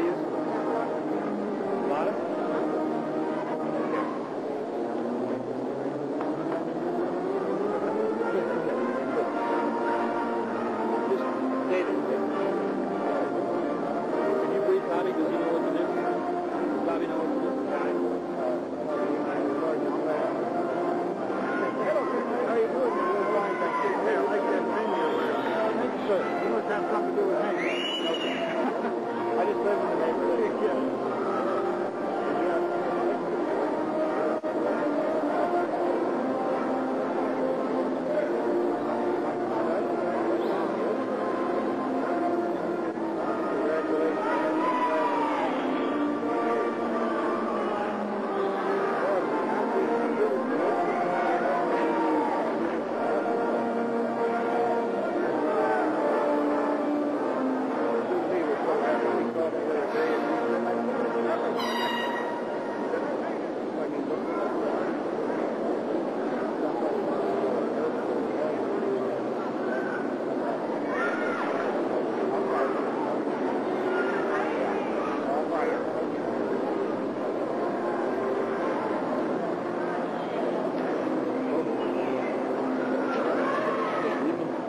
is? Lotta? Just stay there. Can you brief Bobby? Does he know what to do? Does Bobby know what to do? How you doing? You're fine, thank you. Hey, I like that thing you're wearing. Thank you, sir. You must have something to do with Hank. Okay. I just live in the neighborhood. Yeah.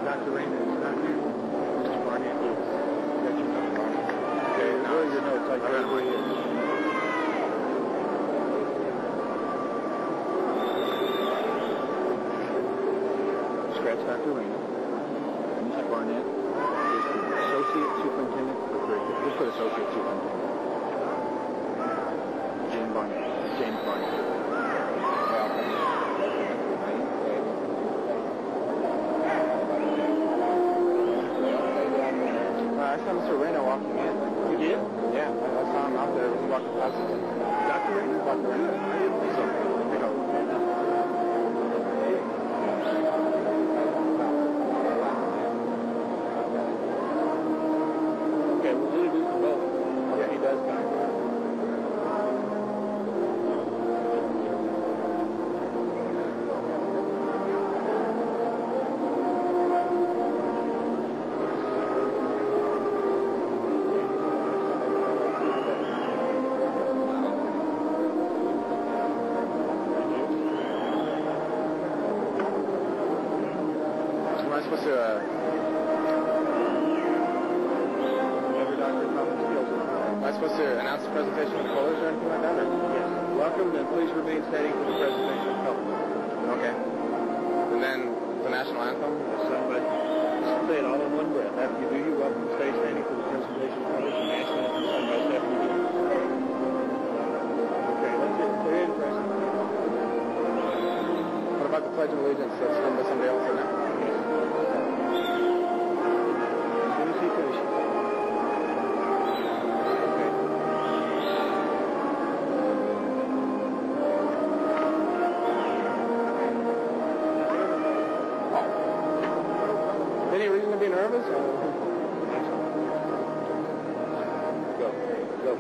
Dr. Raymond is not here. Mr. Barnett is. You got your number, Barnett. Okay, where are your notes? I got it right here. Scratch Dr. Raymond. Mr. Barnett is the Associate Superintendent. Just put Associate Superintendent. James Barnett. James Barnett. I saw Mr. Reno walking in. You did? Yeah, I saw him out there walking past him. Dr. Reno? Dr. Reno? I didn't think so. Here you go. Okay, we'll introduce them both. Yeah, he does come. Am I supposed to announce the presentation of colors or anything like that? Or? Yes. Welcome, and please remain standing for the presentation of colors. Okay. And then the national anthem? Yes, but just say it all in one breath. After you do your welcome, stay standing for the presentation of colors and national anthem sung by Stephanie Lee. Okay, that's it. Clear and present. What about the Pledge of Allegiance that's done by somebody else right now? Yes. As soon as he finishes. Any reason to be nervous? Go. Go.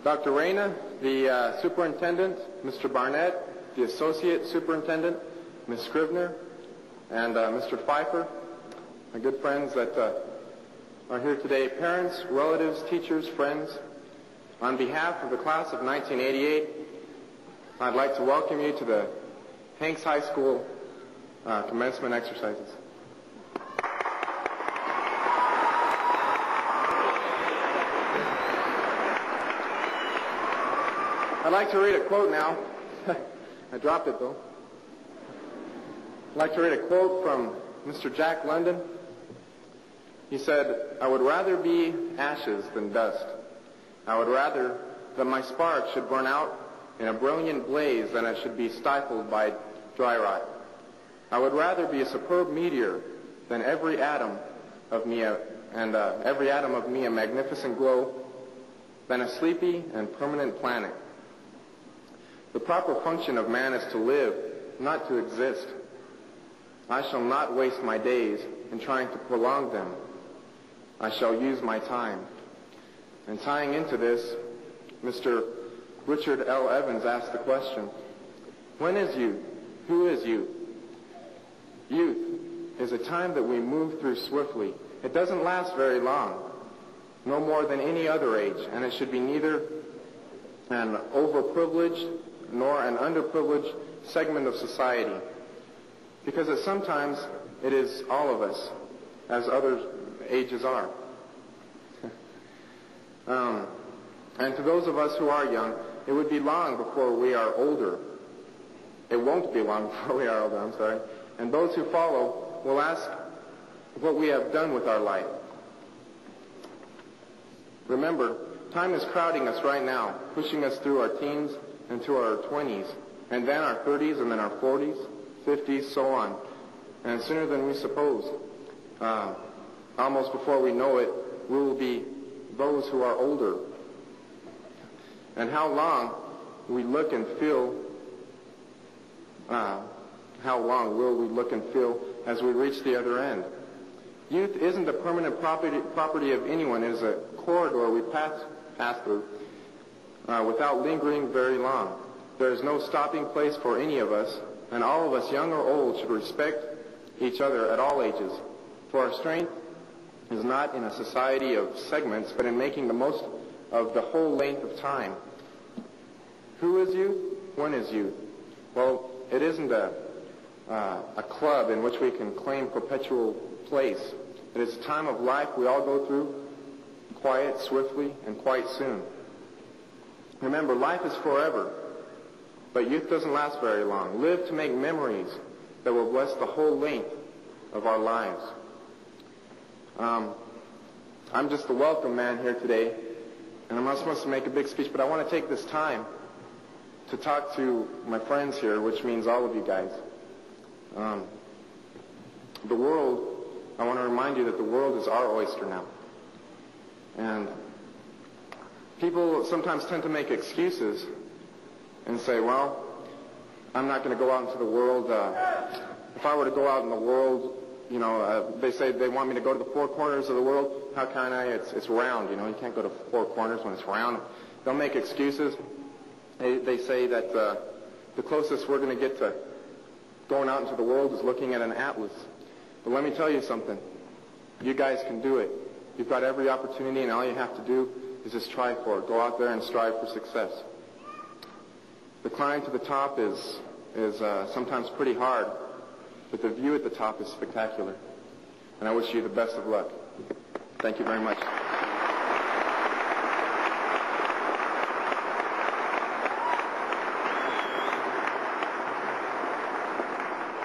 Dr. Reyna, the superintendent, Mr. Barnett, the associate superintendent, Ms. Scrivener, and Mr. Pfeiffer, my good friends that are here today, parents, relatives, teachers, friends. On behalf of the class of 1988, I'd like to welcome you to the Hanks High School commencement exercises. I'd like to read a quote now. I dropped it, though. I'd like to read a quote from Mr. Jack London. He said, "I would rather be ashes than dust. I would rather that my spark should burn out in a brilliant blaze than it should be stifled by dry rot. I would rather be a superb meteor than every atom of me a magnificent glow, than a sleepy and permanent planet. The proper function of man is to live, not to exist. I shall not waste my days in trying to prolong them. I shall use my time. And tying into this, Mr. Richard L. Evans asked the question, when is youth? Who is youth? Youth is a time that we move through swiftly. It doesn't last very long, no more than any other age, and it should be neither an overprivileged nor an underprivileged segment of society, because sometimes it is all of us, as other ages are. And to those of us who are young, it would be long before we are older. It won't be long before we are older, I'm sorry. And those who follow will ask what we have done with our life. Remember, time is crowding us right now, pushing us through our teens and to our 20s, and then our 30s, and then our 40s, 50s, so on. And sooner than we suppose, almost before we know it, we will be those who are older. And how long we look and feel, how long will we look and feel as we reach the other end? Youth isn't a permanent property of anyone. It is a corridor we pass through without lingering very long. There is no stopping place for any of us, and all of us, young or old, should respect each other at all ages. For our strength is not in a society of segments, but in making the most of the whole length of time. Who is youth? When is youth? Well, it isn't a club in which we can claim perpetual place. It is a time of life we all go through, quiet, swiftly, and quite soon. Remember, life is forever, but youth doesn't last very long. Live to make memories that will bless the whole length of our lives. I'm just the welcome man here today, and I'm not supposed to make a big speech, but I want to take this time to talk to my friends here, which means all of you guys. The world, I want to remind you that the world is our oyster now. And people sometimes tend to make excuses and say, well, I'm not going to go out into the world. If I were to go out in the world, they say they want me to go to the four corners of the world. How can I? It's round, you can't go to four corners when it's round. They'll make excuses. They say that the closest we're going to get to going out into the world is looking at an atlas. But let me tell you something. You guys can do it. You've got every opportunity, and all you have to do is just try for it. Go out there and strive for success. The climb to the top is sometimes pretty hard, but the view at the top is spectacular. And I wish you the best of luck. Thank you very much.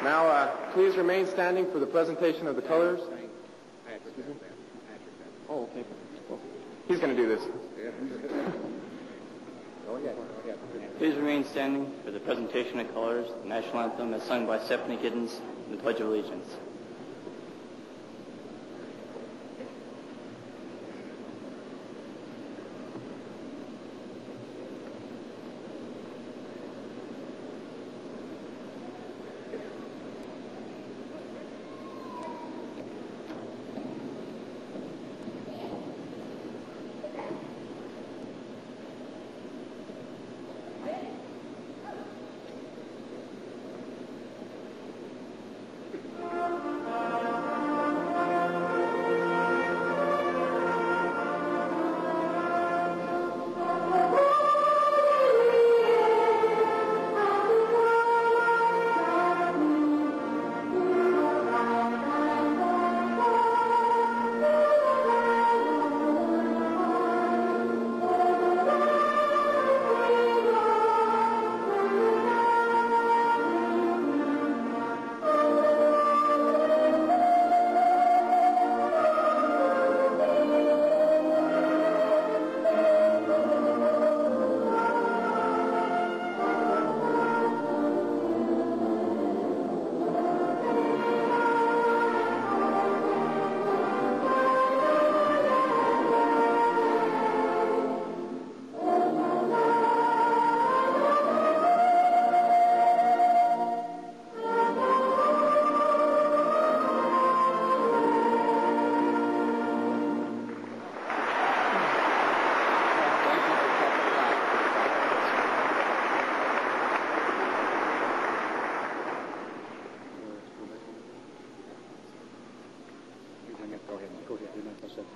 Now, please remain standing for the presentation of the colors. Oh, okay. Well, he's going to do this. Please remain standing for the presentation of colors, the national anthem as sung by Stephanie Giddens, and the Pledge of Allegiance.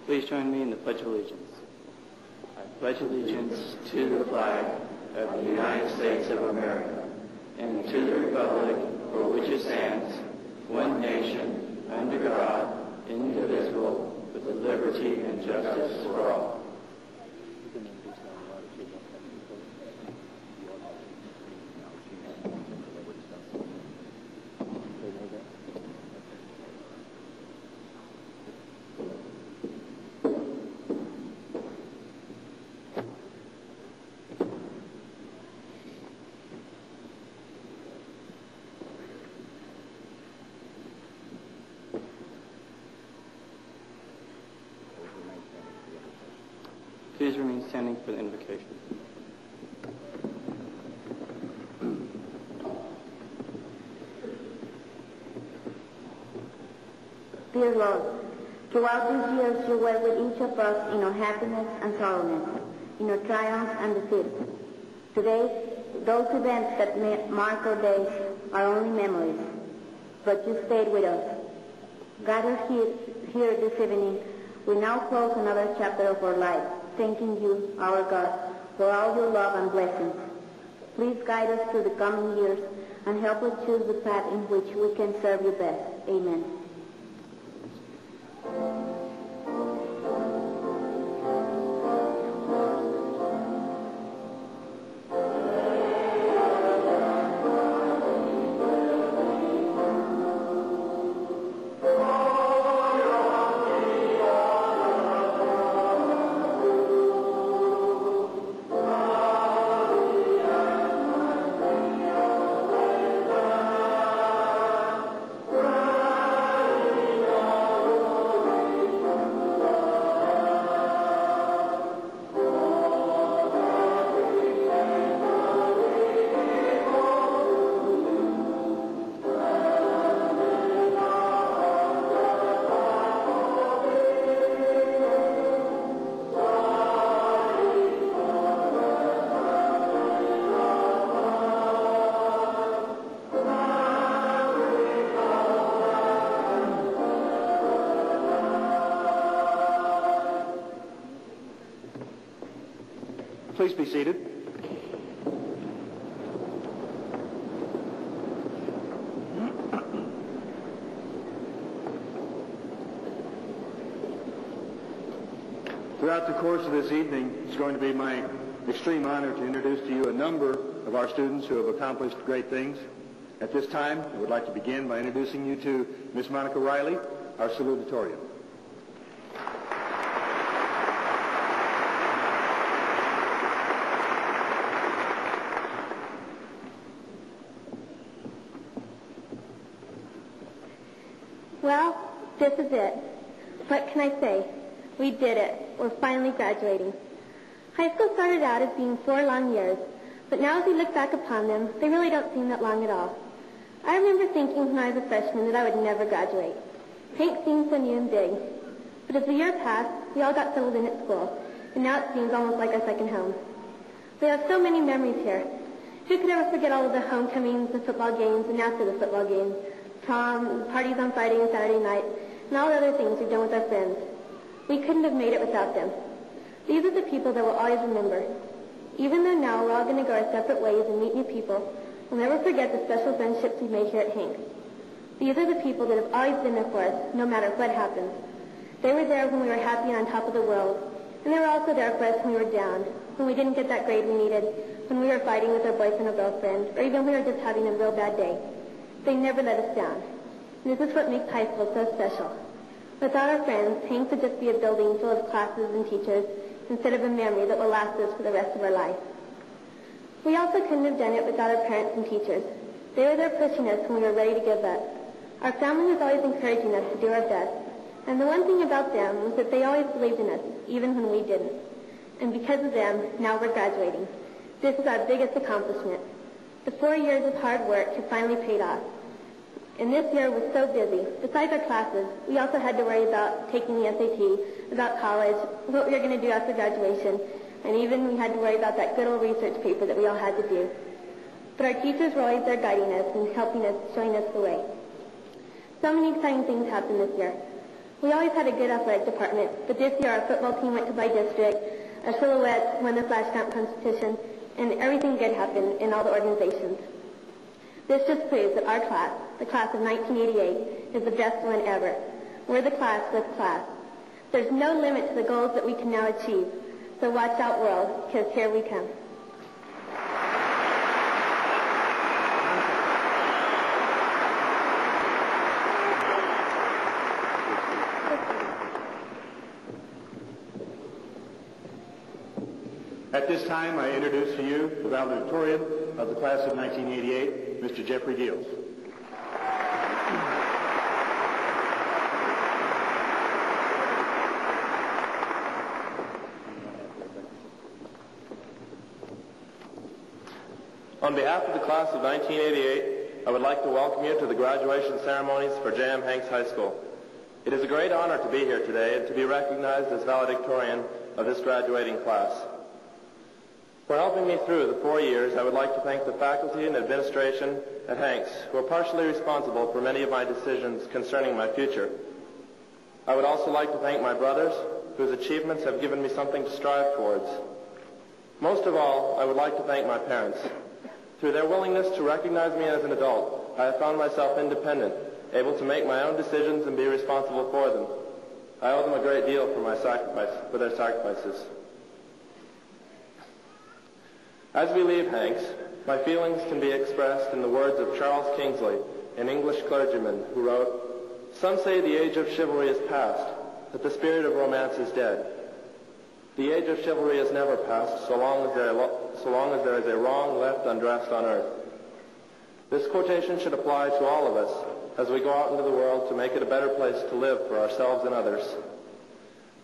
Please join me in the Pledge of Allegiance. I pledge allegiance to the flag of the United States of America and to the republic for which it stands, one nation, under God, indivisible, with liberty and justice for all. Please remain standing for the invocation. Dear Lord, throughout these years you were with each of us in our happiness and sorrowness, in our triumphs and defeats. Today, those events that mark our days are only memories, but you stayed with us. Gathered here this evening, we now close another chapter of our life, thanking you, our God, for all your love and blessings. Please guide us through the coming years and help us choose the path in which we can serve you best. Amen. Please be seated. Throughout the course of this evening, it's going to be my extreme honor to introduce to you a number of our students who have accomplished great things. At this time, I would like to begin by introducing you to Miss Monica Riley, our salutatorian. Well, this is it. What can I say? We did it. We're finally graduating. High school started out as being 4 long years, but now as we look back upon them, they really don't seem that long at all. I remember thinking when I was a freshman that I would never graduate. Hank seemed so new and big. But as the year passed, we all got settled in at school, and now it seems almost like our second home. We have so many memories here. Who could ever forget all of the homecomings, the football games, and after the football games, prom, parties on Friday and Saturday night, and all the other things we've done with our friends. We couldn't have made it without them. These are the people that we'll always remember. Even though now we're all going to go our separate ways and meet new people, we'll never forget the special friendships we made here at Hank. These are the people that have always been there for us, no matter what happens. They were there when we were happy and on top of the world, and they were also there for us when we were down, when we didn't get that grade we needed, when we were fighting with our boyfriend or girlfriend, or even when we were just having a real bad day. They never let us down. And this is what makes high school so special. Without our friends, Hank would just be a building full of classes and teachers instead of a memory that will last us for the rest of our life. We also couldn't have done it without our parents and teachers. They were there pushing us when we were ready to give up. Our family was always encouraging us to do our best. And the one thing about them was that they always believed in us, even when we didn't. And because of them, now we're graduating. This is our biggest accomplishment. The 4 years of hard work have finally paid off. And this year was so busy. Besides our classes, we also had to worry about taking the SAT, about college, what we were going to do after graduation, and even we had to worry about that good old research paper that we all had to do. But our teachers were always there guiding us and helping us, showing us the way. So many exciting things happened this year. We always had a good athletic department, but this year our football team went to by district, our silhouettes won the flash stamp competition, and everything good happened in all the organizations. This just proves that our class, the class of 1988, is the best one ever. We're the class with class. There's no limit to the goals that we can now achieve. So watch out, world, because here we come. At this time, I introduce to you the valedictorian of the class of 1988, Mr. Jeffrey Deals. On behalf of the class of 1988, I would like to welcome you to the graduation ceremonies for J.M. Hanks High School. It is a great honor to be here today and to be recognized as valedictorian of this graduating class. For helping me through the 4 years, I would like to thank the faculty and administration at Hanks, who are partially responsible for many of my decisions concerning my future. I would also like to thank my brothers, whose achievements have given me something to strive towards. Most of all, I would like to thank my parents. Through their willingness to recognize me as an adult, I have found myself independent, able to make my own decisions and be responsible for them. I owe them a great deal for their sacrifices. As we leave Hanks, my feelings can be expressed in the words of Charles Kingsley, an English clergyman, who wrote, "Some say the age of chivalry is past, that the spirit of romance is dead. The age of chivalry is never past, so long as there is a wrong left undressed on earth." This quotation should apply to all of us as we go out into the world to make it a better place to live for ourselves and others.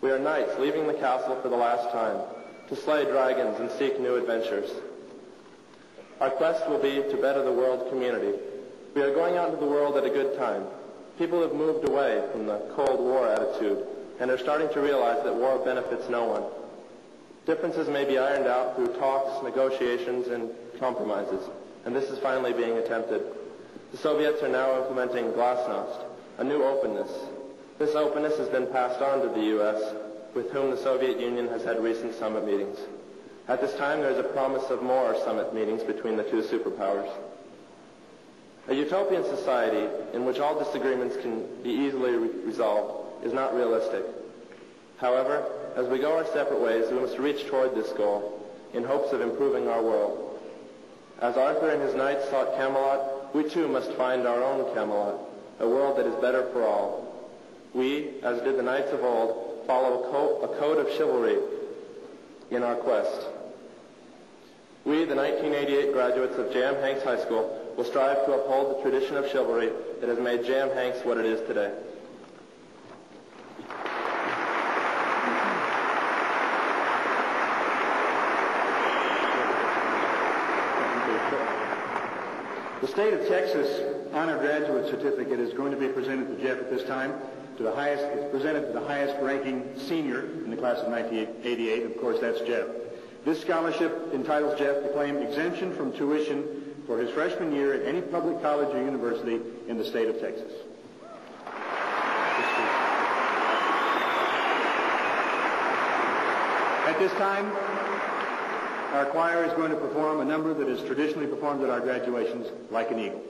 We are knights leaving the castle for the last time, to slay dragons and seek new adventures. Our quest will be to better the world community. We are going out into the world at a good time. People have moved away from the Cold War attitude and are starting to realize that war benefits no one. Differences may be ironed out through talks, negotiations, and compromises, and this is finally being attempted. The Soviets are now implementing glasnost, a new openness. This openness has been passed on to the U.S., with whom the Soviet Union has had recent summit meetings. At this time, there is a promise of more summit meetings between the two superpowers. A utopian society in which all disagreements can be easily resolved is not realistic. However, as we go our separate ways, we must reach toward this goal in hopes of improving our world. As Arthur and his knights sought Camelot, we too must find our own Camelot, a world that is better for all. We, as did the knights of old, follow a code of chivalry in our quest. We, the 1988 graduates of J.M. Hanks High School, will strive to uphold the tradition of chivalry that has made J.M. Hanks what it is today. The State of Texas Honor Graduate Certificate is going to be presented to Jeff at this time. It's presented to the highest ranking senior in the class of 1988. Of course, that's Jeff. This scholarship entitles Jeff to claim exemption from tuition for his freshman year at any public college or university in the state of Texas. At this time, our choir is going to perform a number that is traditionally performed at our graduations, Like an Eagle.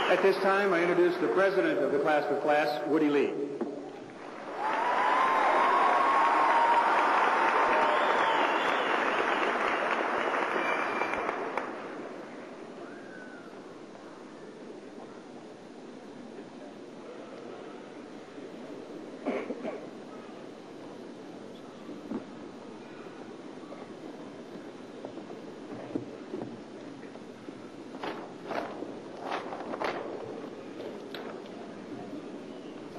At this time, I introduce the president of the class of class, Woody Lee.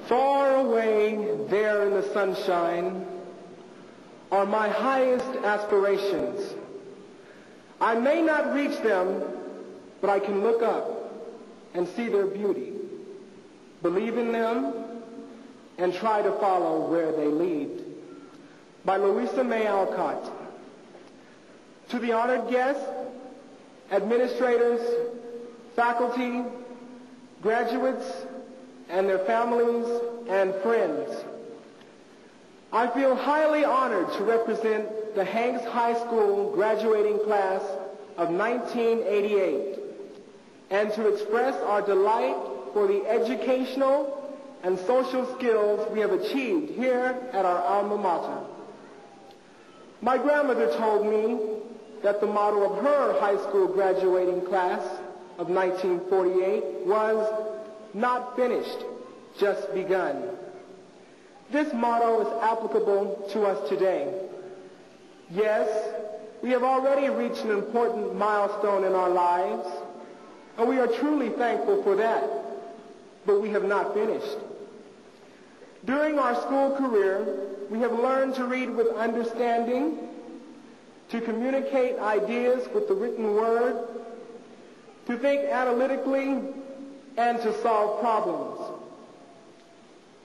Far away there in the sunshine are my highest aspirations. I may not reach them, but I can look up and see their beauty, believe in them, and try to follow where they lead. By Louisa May Alcott. To the honored guests, administrators, faculty, graduates, and their families and friends, I feel highly honored to represent the Hanks High School graduating class of 1988 and to express our delight for the educational and social skills we have achieved here at our alma mater. My grandmother told me that the motto of her high school graduating class of 1948 was, "Not finished, just begun." This motto is applicable to us today. Yes, we have already reached an important milestone in our lives, and we are truly thankful for that, but we have not finished. During our school career, we have learned to read with understanding, to communicate ideas with the written word, to think analytically, and to solve problems.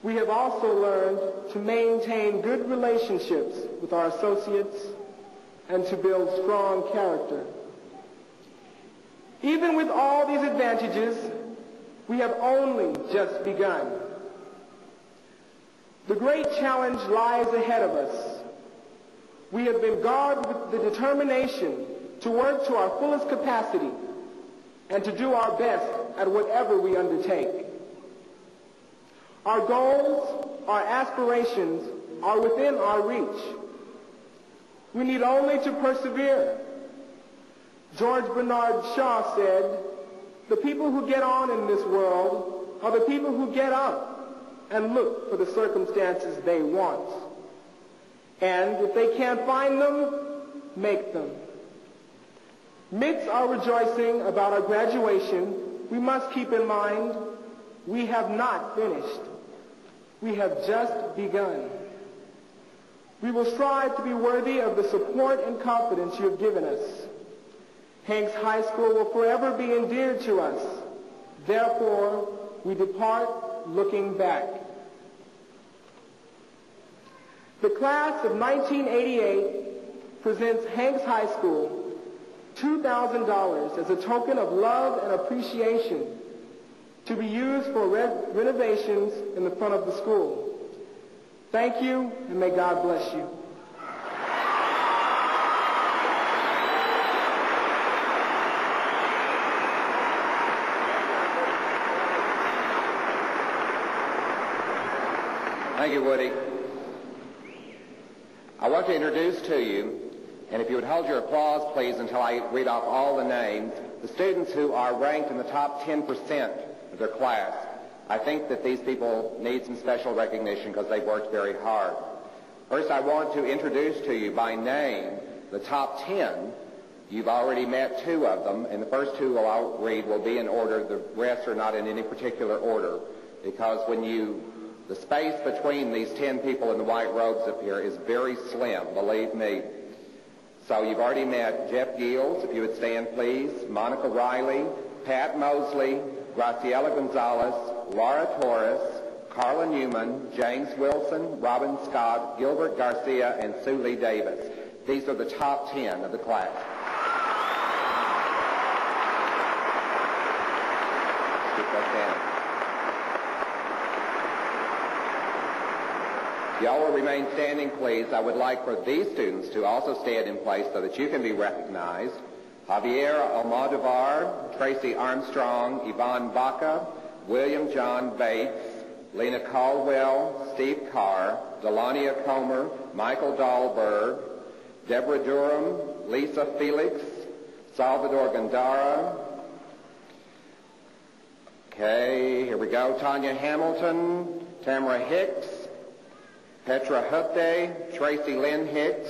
We have also learned to maintain good relationships with our associates and to build strong character. Even with all these advantages, we have only just begun. The great challenge lies ahead of us. We have been garbed with the determination to work to our fullest capacity and to do our best at whatever we undertake. Our goals, our aspirations are within our reach. We need only to persevere. George Bernard Shaw said, "The people who get on in this world are the people who get up and look for the circumstances they want. And if they can't find them, make them." Amidst our rejoicing about our graduation, we must keep in mind we have not finished. We have just begun. We will strive to be worthy of the support and confidence you have given us. Hanks High School will forever be endeared to us. Therefore, we depart looking back. The class of 1988 presents Hanks High School $2,000 as a token of love and appreciation to be used for renovations in the front of the school. Thank you, and may God bless you. Thank you, Woody. I want to introduce to you, and if you would hold your applause, please, until I read off all the names, the students who are ranked in the top 10% of their class. I think that these people need some special recognition because they've worked very hard. First, I want to introduce to you by name the top 10. You've already met 2 of them, and the first 2 I'll read will be in order. The rest are not in any particular order, because the space between these 10 people in the white robes up here is very slim, believe me. So you've already met Jeff Giles, if you would stand please, Monica Riley, Pat Mosley, Graciela Gonzalez, Laura Torres, Carla Newman, James Wilson, Robin Scott, Gilbert Garcia, and Sue Lee Davis. These are the top 10 of the class. Keep that down. Y'all will remain standing, please. I would like for these students to also stand in place so that you can be recognized. Javier Almodovar, Tracy Armstrong, Yvonne Baca, William John Bates, Lena Caldwell, Steve Carr, Delania Comer, Michael Dahlberg, Deborah Durham, Lisa Felix, Salvador Gandara. Okay, here we go. Tanya Hamilton, Tamara Hicks, Petra Hupday, Tracy Lynn Hicks,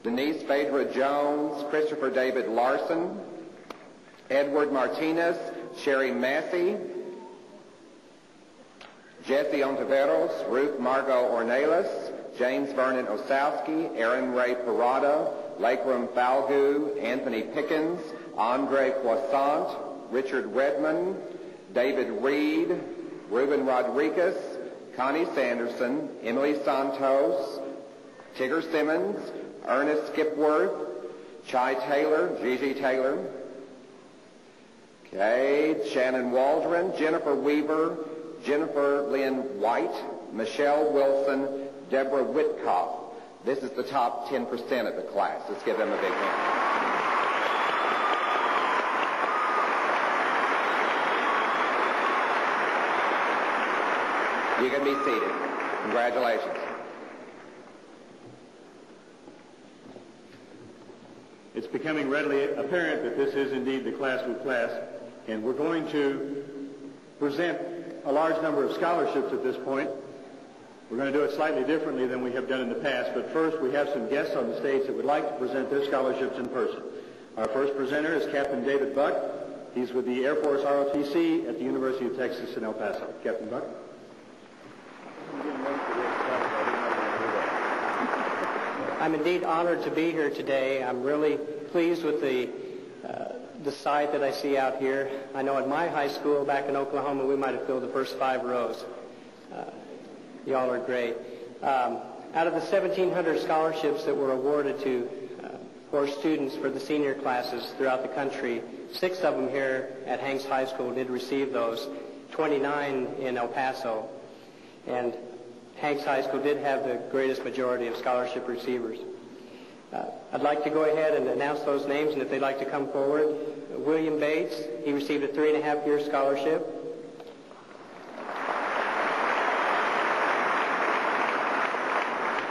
Denise Phaedra Jones, Christopher David Larson, Edward Martinez, Sherry Massey, Jesse Ontiveros, Ruth Margot Ornelas, James Vernon Osowski, Aaron Ray Parada, Lakeram Falgu, Anthony Pickens, Andre Poissant, Richard Redmond, David Reed, Ruben Rodriguez, Connie Sanderson, Emily Santos, Tigger Simmons, Ernest Skipworth, Chai Taylor, Gigi Taylor, okay, Shannon Waldron, Jennifer Weaver, Jennifer Lynn White, Michelle Wilson, Deborah Whitcock. This is the top 10% of the class. Let's give them a big hand. You can be seated. Congratulations. It's becoming readily apparent that this is indeed the class with class, and we're going to present a large number of scholarships at this point. We're going to do it slightly differently than we have done in the past, but first we have some guests on the stage that would like to present their scholarships in person. Our first presenter is Captain David Buck. He's with the Air Force ROTC at the University of Texas in El Paso. Captain Buck. I'm indeed honored to be here today. I'm really pleased with the sight that I see out here. I know at my high school back in Oklahoma, we might have filled the first 5 rows. Y'all are great. Out of the 1,700 scholarships that were awarded to 4 students for the senior classes throughout the country, 6 of them here at Hanks High School did receive those, 29 in El Paso. And Hanks High School did have the greatest majority of scholarship receivers. I'd like to go ahead and announce those names, and if they'd like to come forward. William Bates, he received a 3.5-year scholarship.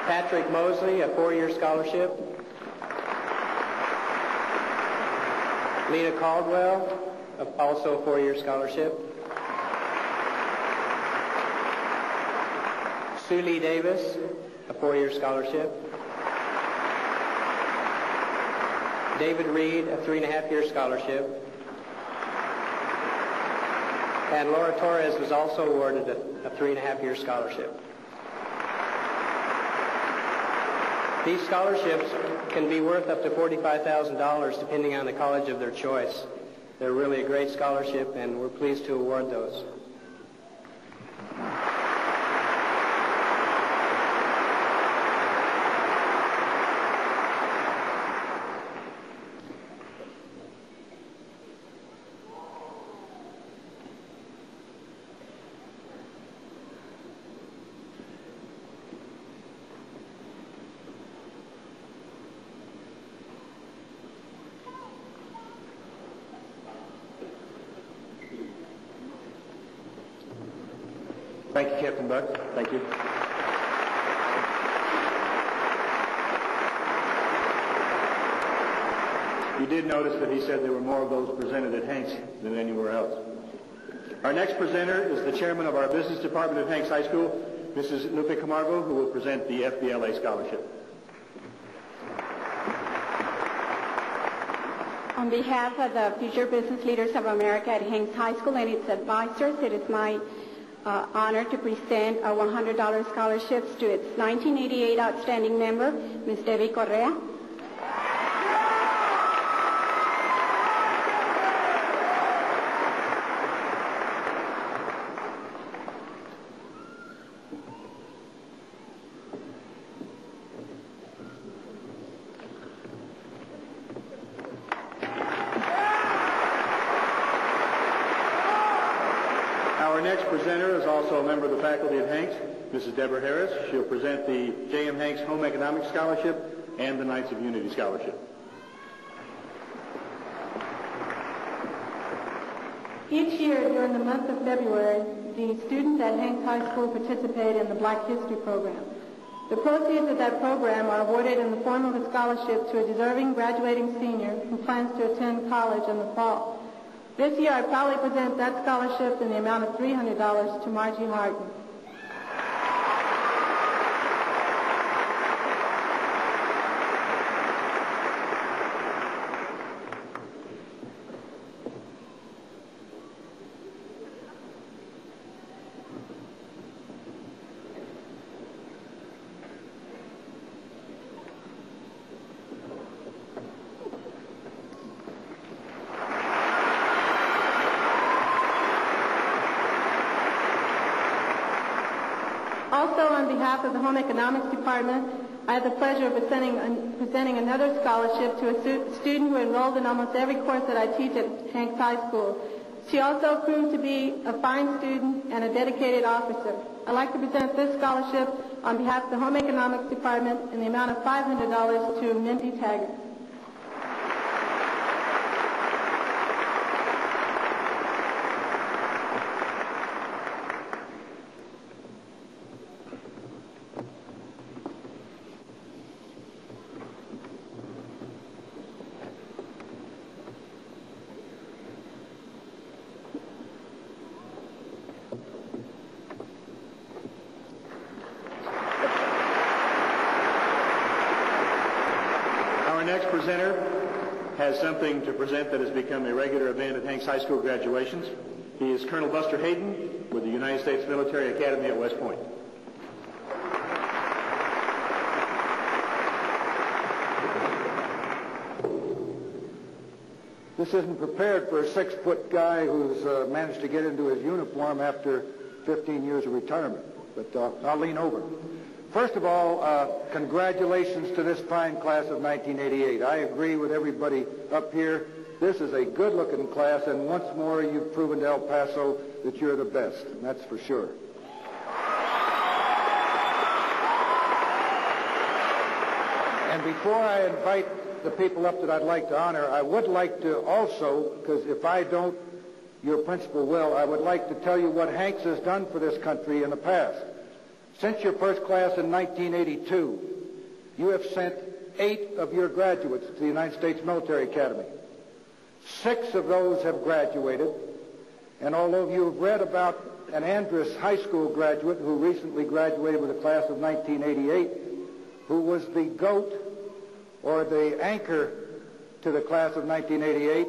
Patrick Mosley, a 4-year scholarship. Lena Caldwell, also a 4-year scholarship. Sue Lee Davis, a 4-year scholarship. David Reed, a 3.5-year scholarship. And Laura Torres was also awarded a 3.5-year scholarship. These scholarships can be worth up to $45,000 depending on the college of their choice. They're really a great scholarship, and we're pleased to award those. Thank you, Captain Buck. Thank you. You did notice that he said there were more of those presented at Hanks than anywhere else. Our next presenter is the chairman of our business department at Hanks High School, Mrs. Lupe Camargo, who will present the FBLA scholarship. On behalf of the Future Business Leaders of America at Hanks High School and its advisors, it is my honor to present a $100 scholarships to its 1988 outstanding member, Ms. Debbie Correa. Our next presenter is also a member of the faculty at Hanks, Mrs. Deborah Harris. She'll present the J.M. Hanks Home Economics Scholarship and the Knights of Unity Scholarship. Each year during the month of February, the students at Hanks High School participate in the Black History Program. The proceeds of that program are awarded in the form of a scholarship to a deserving graduating senior who plans to attend college in the fall. This year I proudly present that scholarship in the amount of $300 to Margie Harden. Also, on behalf of the Home Economics Department, I have the pleasure of presenting another scholarship to a student who enrolled in almost every course that I teach at Hanks High School. She also proved to be a fine student and a dedicated officer. I'd like to present this scholarship on behalf of the Home Economics Department in the amount of $500 to Mindy Taggart. Our next presenter has something to present that has become a regular event at Hanks High School graduations. He is Colonel Buster Hayden with the United States Military Academy at West Point. This isn't prepared for a 6-foot guy who's managed to get into his uniform after 15 years of retirement, but I'll lean over. First of all, congratulations to this fine class of 1988. I agree with everybody up here. This is a good-looking class, and once more you've proven to El Paso that you're the best, and that's for sure. And before I invite the people up that I'd like to honor, I would like to also, because if I don't, your principal will, I would like to tell you what Hanks has done for this country in the past. Since your first class in 1982, you have sent 8 of your graduates to the United States Military Academy. 6 of those have graduated, and although you've read about an Andrus High School graduate who recently graduated with a class of 1988, who was the GOAT, or the anchor to the class of 1988,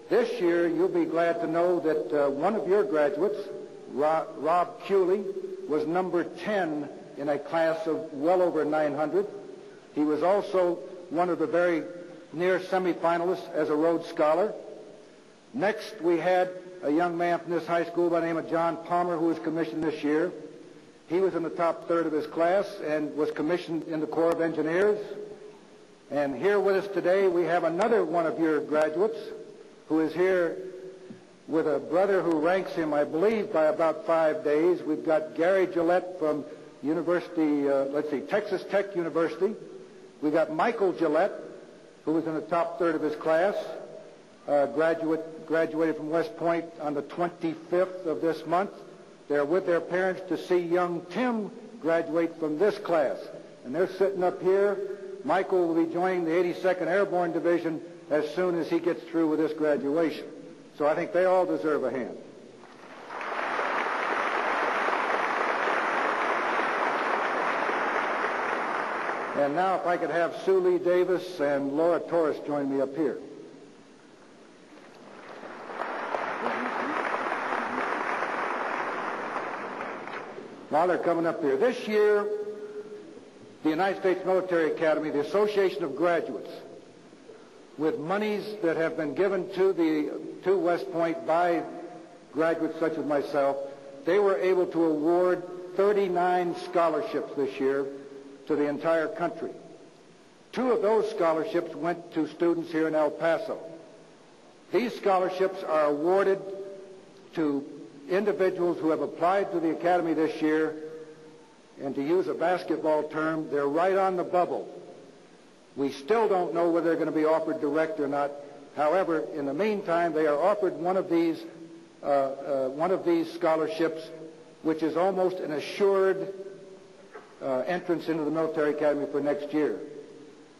this year you'll be glad to know that one of your graduates, Rob Cooley, was number 10 in a class of well over 900. He was also one of the very near semifinalists as a Rhodes Scholar. Next, we had a young man from this high school by the name of John Palmer, who was commissioned this year. He was in the top third of his class and was commissioned in the Corps of Engineers. And here with us today, we have another one of your graduates who is here with a brother who ranks him, I believe, by about 5 days. We've got Gary Gillette from Texas Tech University. We've got Michael Gillette, who was in the top third of his class, graduated from West Point on the 25th of this month. They're with their parents to see young Tim graduate from this class. And they're sitting up here. Michael will be joining the 82nd Airborne Division as soon as he gets through with this graduation. So I think they all deserve a hand. And now if I could have Sue Lee Davis and Laura Torres join me up here. While they're coming up here, this year, the United States Military Academy, the Association of Graduates, with monies that have been given to West Point by graduates such as myself, they were able to award 39 scholarships this year to the entire country. 2 of those scholarships went to students here in El Paso. These scholarships are awarded to individuals who have applied to the Academy this year, and to use a basketball term, they're right on the bubble. We still don't know whether they're going to be offered direct or not. However, in the meantime, they are offered one of these one of these scholarships, which is almost an assured entrance into the military academy for next year.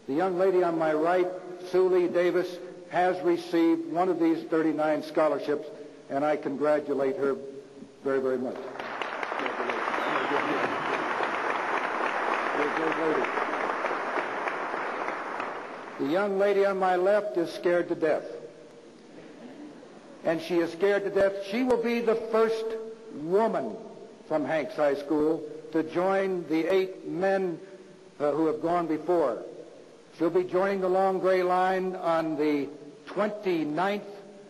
The young lady on my right, Sue Lee Davis, has received one of these 39 scholarships, and I congratulate her very, very much. The young lady on my left is scared to death. And she is scared to death. She will be the first woman from Hanks High School to join the 8 men who have gone before. She'll be joining the long gray line on the 29th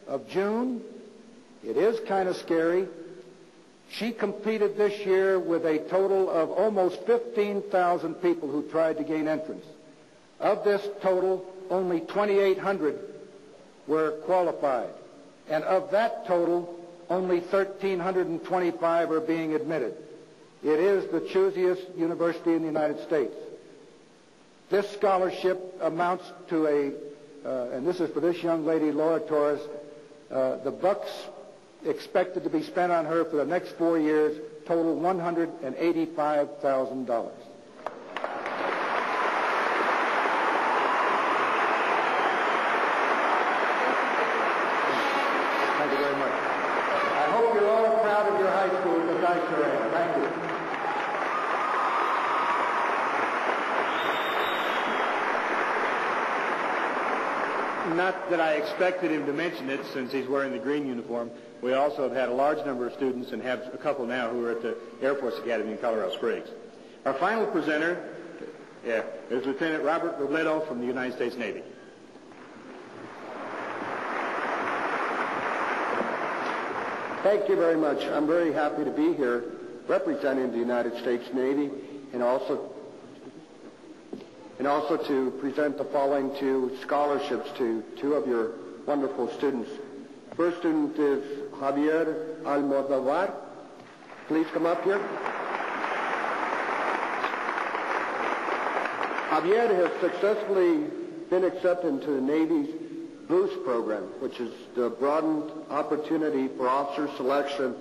of June. It is kind of scary. She competed this year with a total of almost 15,000 people who tried to gain entrance. Of this total, only 2,800 were qualified. And of that total, only 1,325 are being admitted. It is the choosiest university in the United States. This scholarship amounts to and this is for this young lady, Laura Torres, the bucks expected to be spent on her for the next 4 years total $185,000. Thank you very much. I hope you're all proud of your high school, because I sure am. Thank you. Not that I expected him to mention it, since he's wearing the green uniform. We also have had a large number of students, and have a couple now, who are at the Air Force Academy in Colorado Springs. Our final presenter is Lieutenant Robert Robledo from the United States Navy. Thank you very much. I'm very happy to be here representing the United States Navy, and also to present the following 2 scholarships to 2 of your wonderful students. First student is Javier Almodovar. Please come up here. Javier has successfully been accepted into the Navy's Boost program, which is the broadened opportunity for officer selection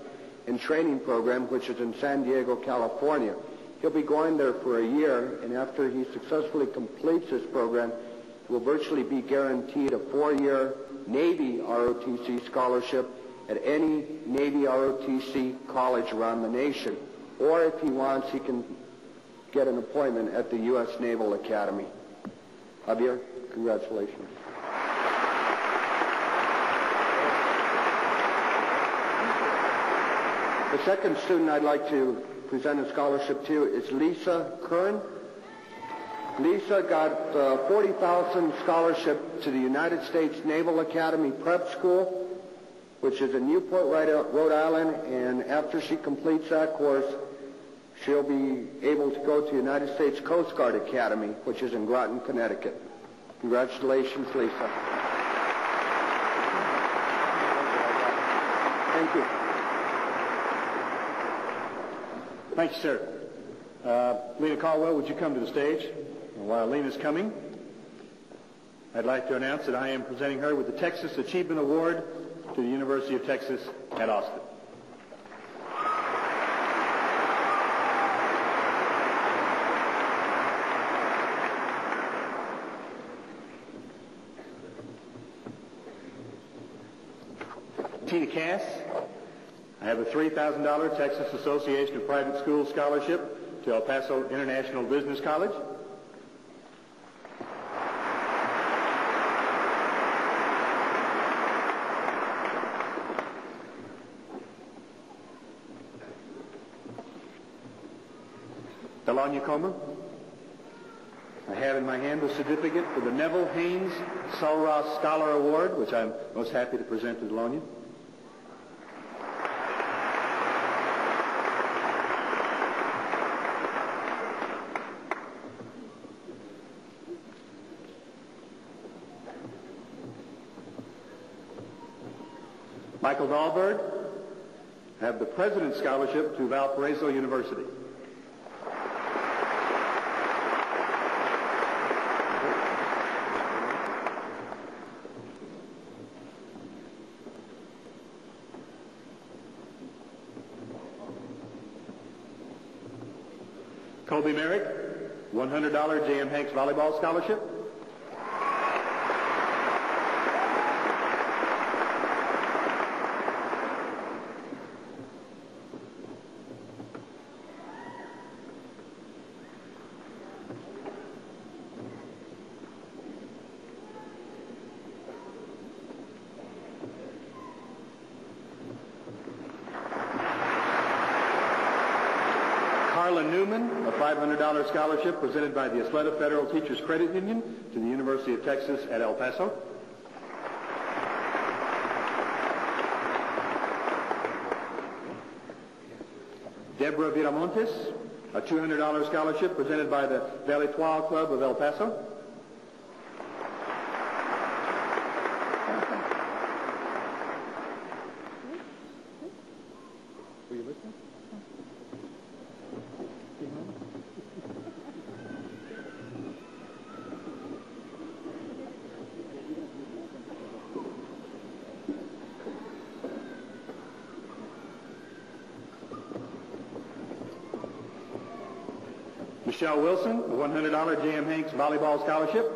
and training program, which is in San Diego, California. He'll be going there for a year, and after he successfully completes this program, he will virtually be guaranteed a 4-year Navy ROTC scholarship at any Navy ROTC college around the nation. Or if he wants, he can get an appointment at the U.S. Naval Academy. Javier, congratulations. The second student I'd like to present a scholarship to is Lisa Curran. Lisa got a $40,000 scholarship to the United States Naval Academy Prep School, which is in Newport, Rhode Island, and after she completes that course, she'll be able to go to United States Coast Guard Academy, which is in Groton, Connecticut. Congratulations, Lisa. Thank you. Thank you, sir. Lena Caldwell, would you come to the stage? And while Lena's coming, I'd like to announce that I am presenting her with the Texas Achievement Award to the University of Texas at Austin. Tina Cass, I have a $3,000 Texas Association of Private Schools scholarship to El Paso International Business College. Delonia Comer, I have in my hand the certificate for the Neville Haynes Sulross Scholar Award, which I'm most happy to present to Delonia. Michael Dahlberg, I have the President's Scholarship to Valparaiso University. Colby Merrick, $100 J.M. Hanks Volleyball Scholarship. Carla Newman, a $500 scholarship presented by the Ysleta Federal Teachers Credit Union to the University of Texas at El Paso. Deborah Viramontes, a $200 scholarship presented by the Belle Etoile Club of El Paso. Were you listening? Michelle Wilson, a $100 J.M. Hanks Volleyball Scholarship.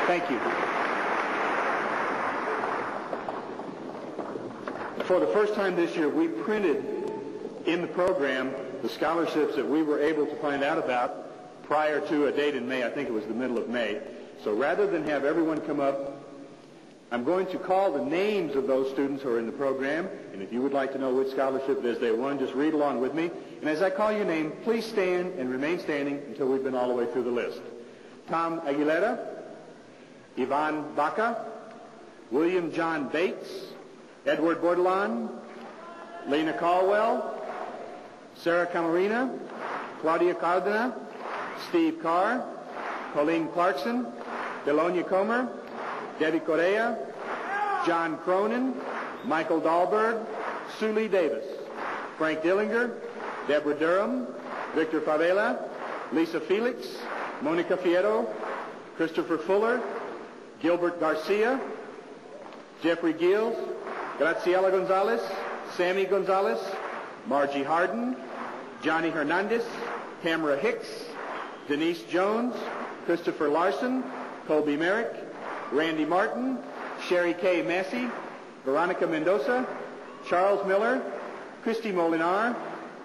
Thank you. For the first time this year, we printed in the program the scholarships that we were able to find out about prior to a date in May. I think it was the middle of May. So rather than have everyone come up, I'm going to call the names of those students who are in the program, and if you would like to know which scholarship it is they won, just read along with me. And as I call your name, please stand and remain standing until we've been all the way through the list. Tom Aguilera, Yvonne Baca, William John Bates, Edward Bordelon, Lena Caldwell, Sarah Camarina, Claudia Cardona, Steve Carr, Colleen Clarkson, Delonia Comer, Debbie Correa, John Cronin, Michael Dahlberg, Sue Lee Davis, Frank Dillinger, Deborah Durham, Victor Favela, Lisa Felix, Monica Fierro, Christopher Fuller, Gilbert Garcia, Jeffrey Gills, Graciela Gonzalez, Sammy Gonzalez, Margie Harden, Johnny Hernandez, Tamara Hicks, Denise Jones, Christopher Larson, Colby Merrick, Randy Martin, Sherry K. Massey, Veronica Mendoza, Charles Miller, Christy Molinar,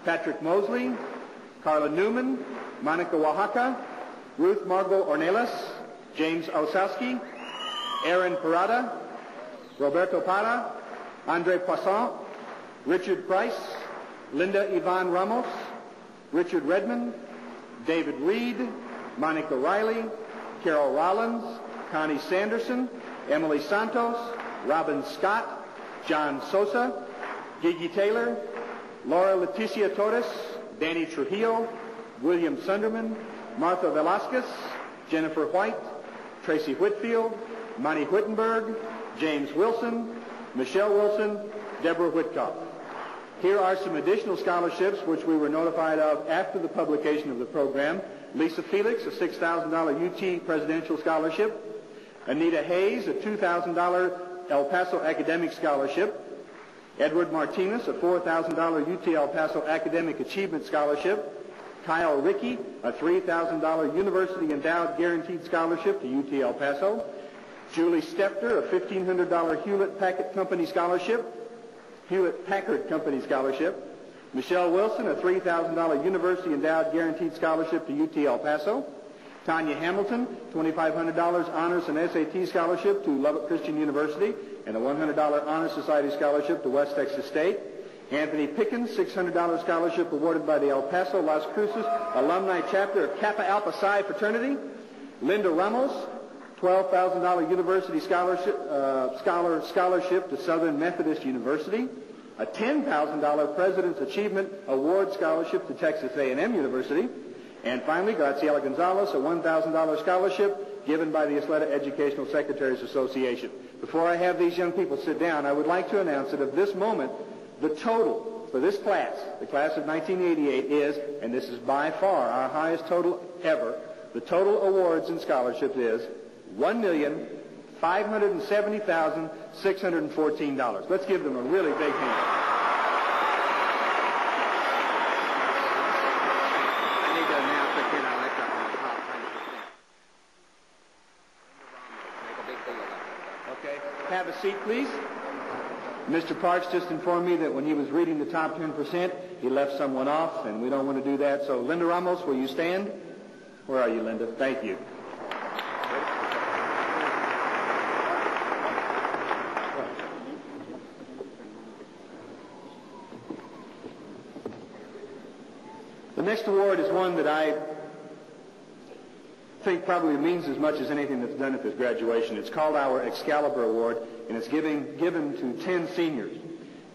Patrick Mosley, Carla Newman, Monica Oaxaca, Ruth Margot Ornelas, James Osowski, Aaron Parada, Roberto Para, Andre Poisson, Richard Price, Linda Yvonne Ramos, Richard Redmond, David Reed, Monica Riley, Carol Rollins, Connie Sanderson, Emily Santos, Robin Scott, John Sosa, Gigi Taylor, Laura Leticia Torres, Danny Trujillo, William Sunderman, Martha Velasquez, Jennifer White, Tracy Whitfield, Monty Whittenberg, James Wilson, Michelle Wilson, Deborah Whitcock. Here are some additional scholarships which we were notified of after the publication of the program. Lisa Felix, a $6,000 UT Presidential Scholarship. Anita Hayes, a $2,000 El Paso Academic Scholarship. Edward Martinez, a $4,000 UT El Paso Academic Achievement Scholarship. Kyle Rickey, a $3,000 University Endowed Guaranteed Scholarship to UT El Paso. Julie Stepter, a $1,500 Hewlett-Packard Company Scholarship. Michelle Wilson, a $3,000 University Endowed Guaranteed Scholarship to UT El Paso. Tanya Hamilton, $2,500 Honors and SAT Scholarship to Lubbock Christian University and a $100 Honor Society Scholarship to West Texas State. Anthony Pickens, $600 scholarship awarded by the El Paso Las Cruces Alumni Chapter of Kappa Alpha Psi Fraternity. Linda Ramos, $12,000 University Scholarship to Southern Methodist University. a $10,000 President's Achievement Award Scholarship to Texas A&M University, and finally, Graciela Gonzalez, a $1,000 scholarship given by the Ysleta Educational Secretaries Association. Before I have these young people sit down, I would like to announce that at this moment, the total for this class, the class of 1988, is, and this is by far our highest total ever, the total awards and scholarships is $1,570,614. Let's give them a really big hand. I need to announce that you're not elected on the top 10%. Make a big deal of it. Okay, have a seat, please. Mr. Parks just informed me that when he was reading the top 10%, he left someone off, and we don't want to do that. So, Linda Ramos, will you stand? Where are you, Linda? Thank you. The next award is one that I think probably means as much as anything that's done at this graduation. It's called our Excalibur Award, and it's given to 10 seniors.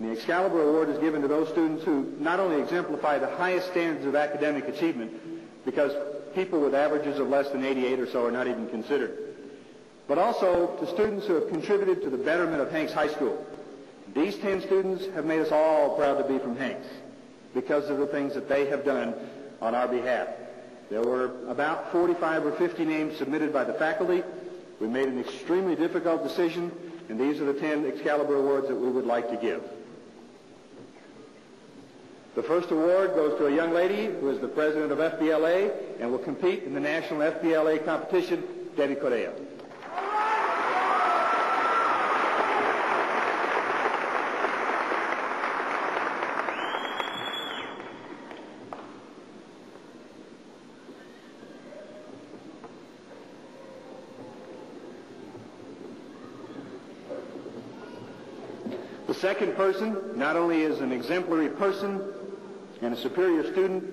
And the Excalibur Award is given to those students who not only exemplify the highest standards of academic achievement, because people with averages of less than 88 or so are not even considered, but also to students who have contributed to the betterment of Hanks High School. These 10 students have made us all proud to be from Hanks because of the things that they have done on our behalf. There were about 45 or 50 names submitted by the faculty. We made an extremely difficult decision, and these are the 10 Excalibur Awards that we would like to give. The first award goes to a young lady who is the president of FBLA and will compete in the national FBLA competition, Debbie Correa. The second person not only is an exemplary person and a superior student,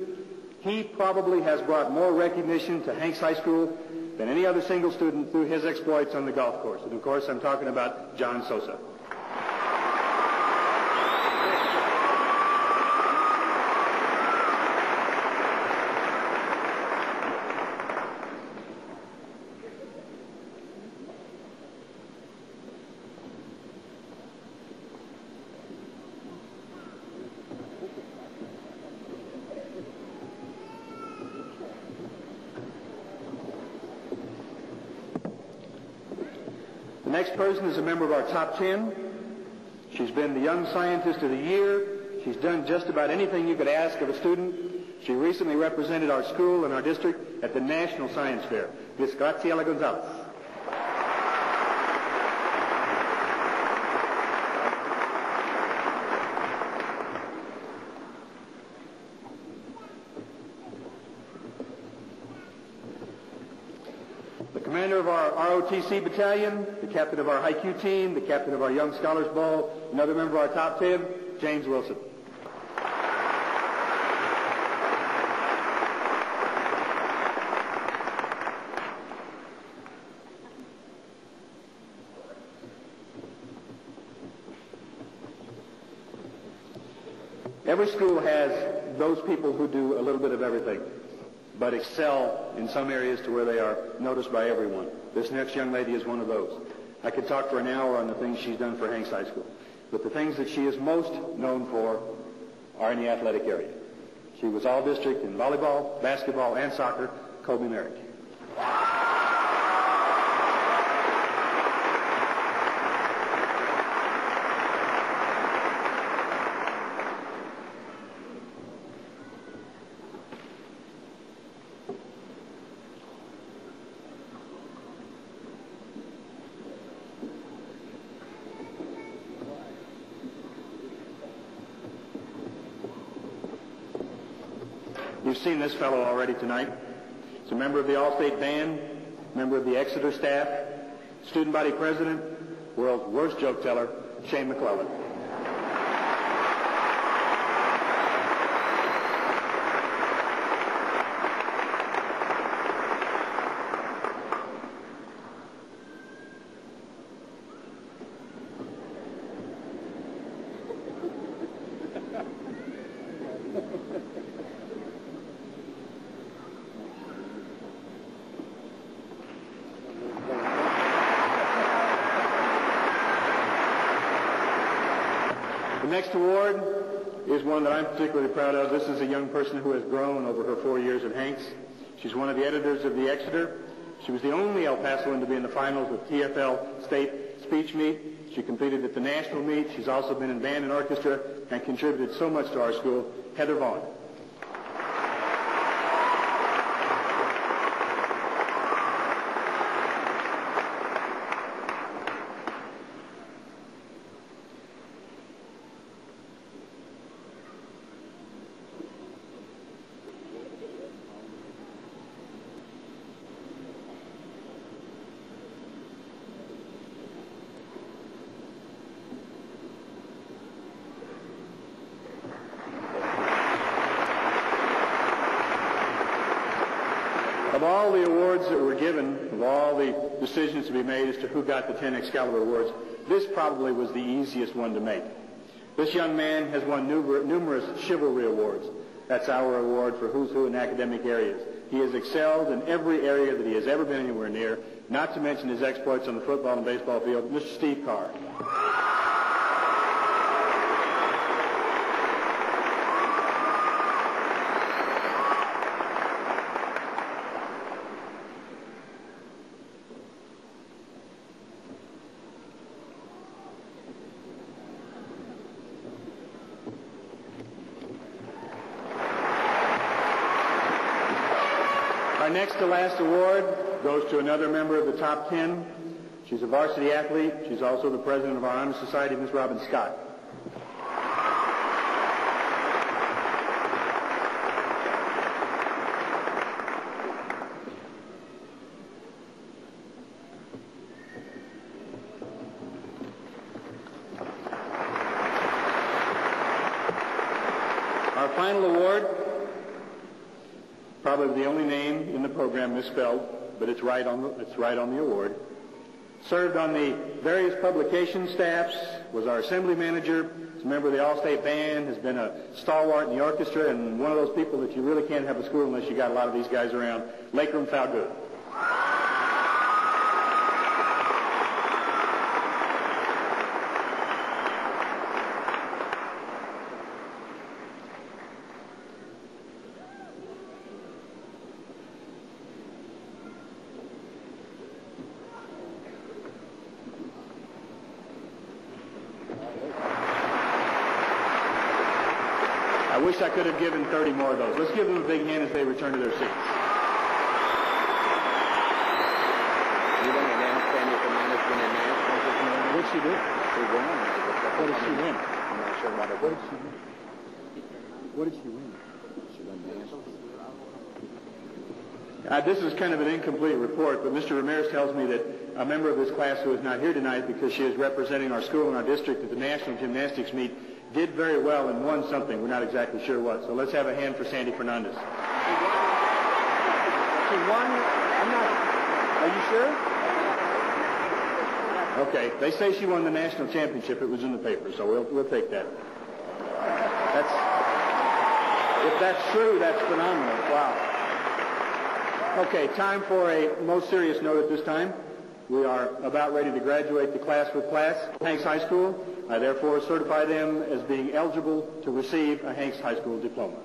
he probably has brought more recognition to Hanks High School than any other single student through his exploits on the golf course. And of course, I'm talking about John Sosa. The next person is a member of our top 10. She's been the Young Scientist of the Year. She's done just about anything you could ask of a student. She recently represented our school and our district at the National Science Fair. Miss Graciela Gonzalez. The commander of our ROTC battalion, the captain of our high-Q team, the captain of our Young Scholars Ball, another member of our top 10, James Wilson. Every school has those people who do a little bit of everything, but excel in some areas to where they are noticed by everyone. This next young lady is one of those. I could talk for an hour on the things she's done for Hanks High School, but the things that she is most known for are in the athletic area. She was all-district in volleyball, basketball, and soccer, Kobe Merrick. You've seen this fellow already tonight. He's a member of the All-State Band, member of the Exeter staff, student body president, world's worst joke teller, Shane McClellan. The next award is one that I'm particularly proud of. This is a young person who has grown over her 4 years at Hanks. She's one of the editors of the Exeter. She was the only El Pasoan to be in the finals with TFL state speech meet. She competed at the national meet. She's also been in band and orchestra and contributed so much to our school. Heather Vaughn. Of all the awards that were given, of all the decisions to be made as to who got the 10 Excalibur Awards, this probably was the easiest one to make. This young man has won numerous chivalry awards. That's our award for who's who in academic areas. He has excelled in every area that he has ever been anywhere near, not to mention his exploits on the football and baseball field. Mr. Steve Carr. Our next to last award goes to another member of the top 10. She's a varsity athlete. She's also the president of our Honor Society, Ms. Robin Scott. Our final award, probably the only name in the program misspelled, but it's right on the award. Served on the various publication staffs, was our assembly manager, is a member of the All-State Band, has been a stalwart in the orchestra, and one of those people that you really can't have a school unless you got a lot of these guys around, Lakeram Falgood. I wish I could have given 30 more of those. Let's give them a big hand as they return to their seats. You want to announce Sandy Fernandez been announced? What did she do? She won. What did she win? I'm not sure what it was. What did she win? She won the nationals. This is kind of an incomplete report, but Mr. Ramirez tells me that a member of this class who is not here tonight because she is representing our school and our district at the National Gymnastics Meet did very well and won something. We're not exactly sure what. So let's have a hand for Sandy Fernandez. She won? Are you sure? Okay. They say she won the national championship. It was in the paper, so we'll take that. If that's true, that's phenomenal. Wow. Okay, time for a most serious note at this time. We are about ready to graduate the class with class, Hanks High School. I therefore certify them as being eligible to receive a Hanks High School diploma.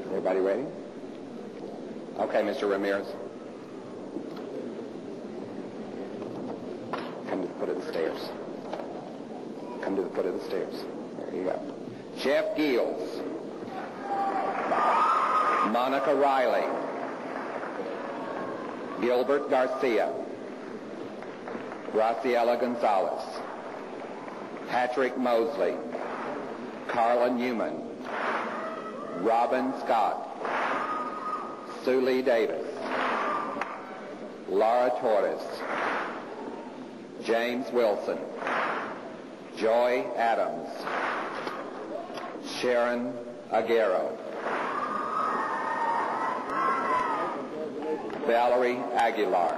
Everybody ready? Okay, Mr. Ramirez. Come to the foot of the stairs. Come to the foot of the stairs. There you go. Jeff Giels. Monica Riley. Gilbert Garcia. Graciela Gonzalez. Patrick Mosley. Carla Newman. Robin Scott. Sue Lee Davis. Laura Torres. James Wilson. Joy Adams. Sharon Aguero. Valerie Aguilar.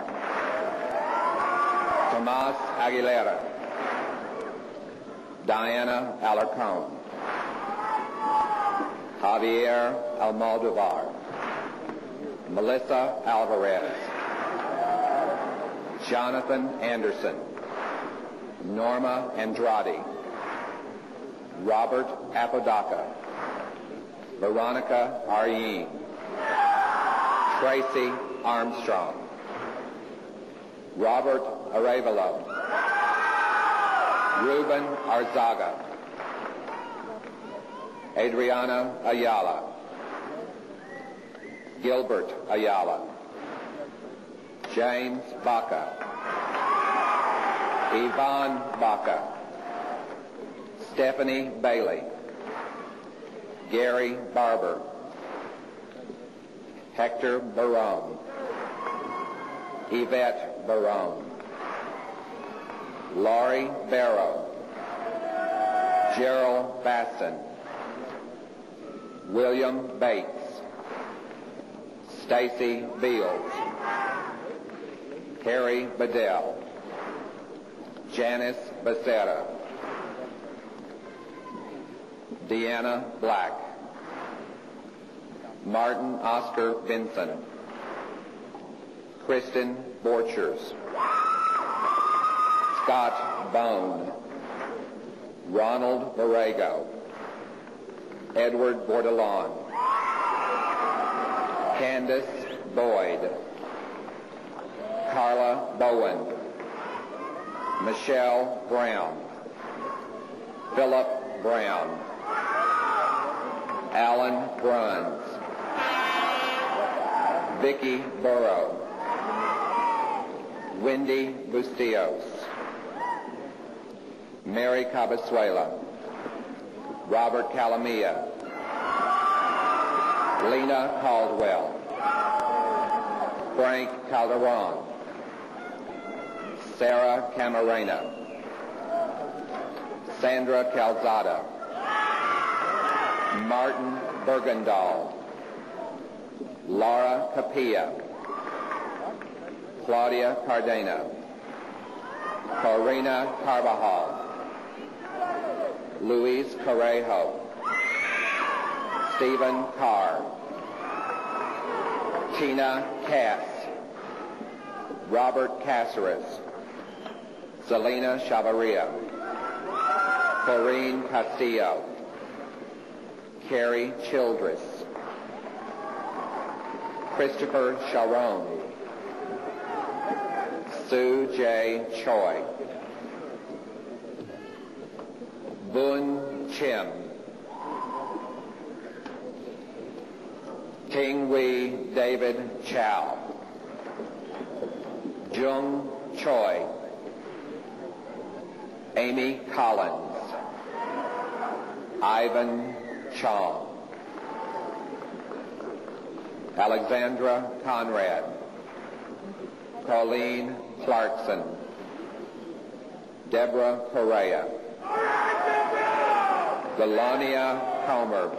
Tomas Aguilera. Diana Alarcón. Javier Almodovar. Melissa Alvarez. Jonathan Anderson. Norma Andrade. Robert Apodaca. Veronica Aryin. Tracy Armstrong. Robert Arevalo. Ruben Arzaga. Adriana Ayala. Gilbert Ayala. James Baca. Yvonne Baca. Stephanie Bailey. Gary Barber. Hector Barone. Yvette Barone. Laurie Barrow. Gerald Baston. William Bates. Stacy Beals. Harry Bedell. Janice Becerra. Deanna Black. Martin Oscar Benson. Kristen Borchers. Scott Bone. Ronald Borrego. Edward Bordelon. Candace Boyd. Carla Bowen. Michelle Brown. Philip Brown. Alan Bruns. Vicky Burrow. Wendy Bustillos. Mary Cabasuela. Robert Calamia. Lena Caldwell. Frank Calderon. Sarah Camarena. Sandra Calzada. Martin Bergendahl. Laura Capilla. Claudia Cardena. Corina Carvajal. Luis Correjo. Stephen Carr. Tina Cass. Robert Caceres. Selena Chavarria. Corrine Castillo. Carrie Childress. Christopher Sharon. Sue J. Choi. Boon Chim. Ting Wei David Chow. Jung Choi. Amy Collins. Ivan Chong. Alexandra Conrad. Colleen Clarkson. Deborah Correa. Delania Comer.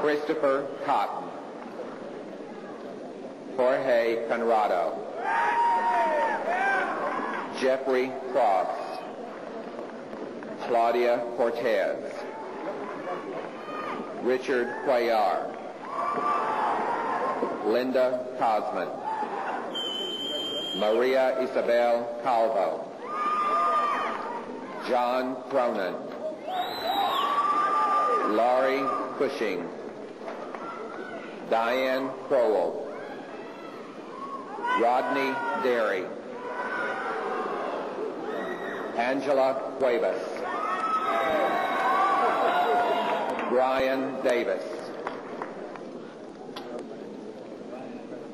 Christopher Cotton. Jorge Conrado. Jeffrey Cross. Claudia Cortez. Richard Cuellar. Linda Cosman. Maria Isabel Calvo. John Cronin. Laurie Cushing. Diane Crowell. Rodney Derry. Angela Cuevas. Brian Davis.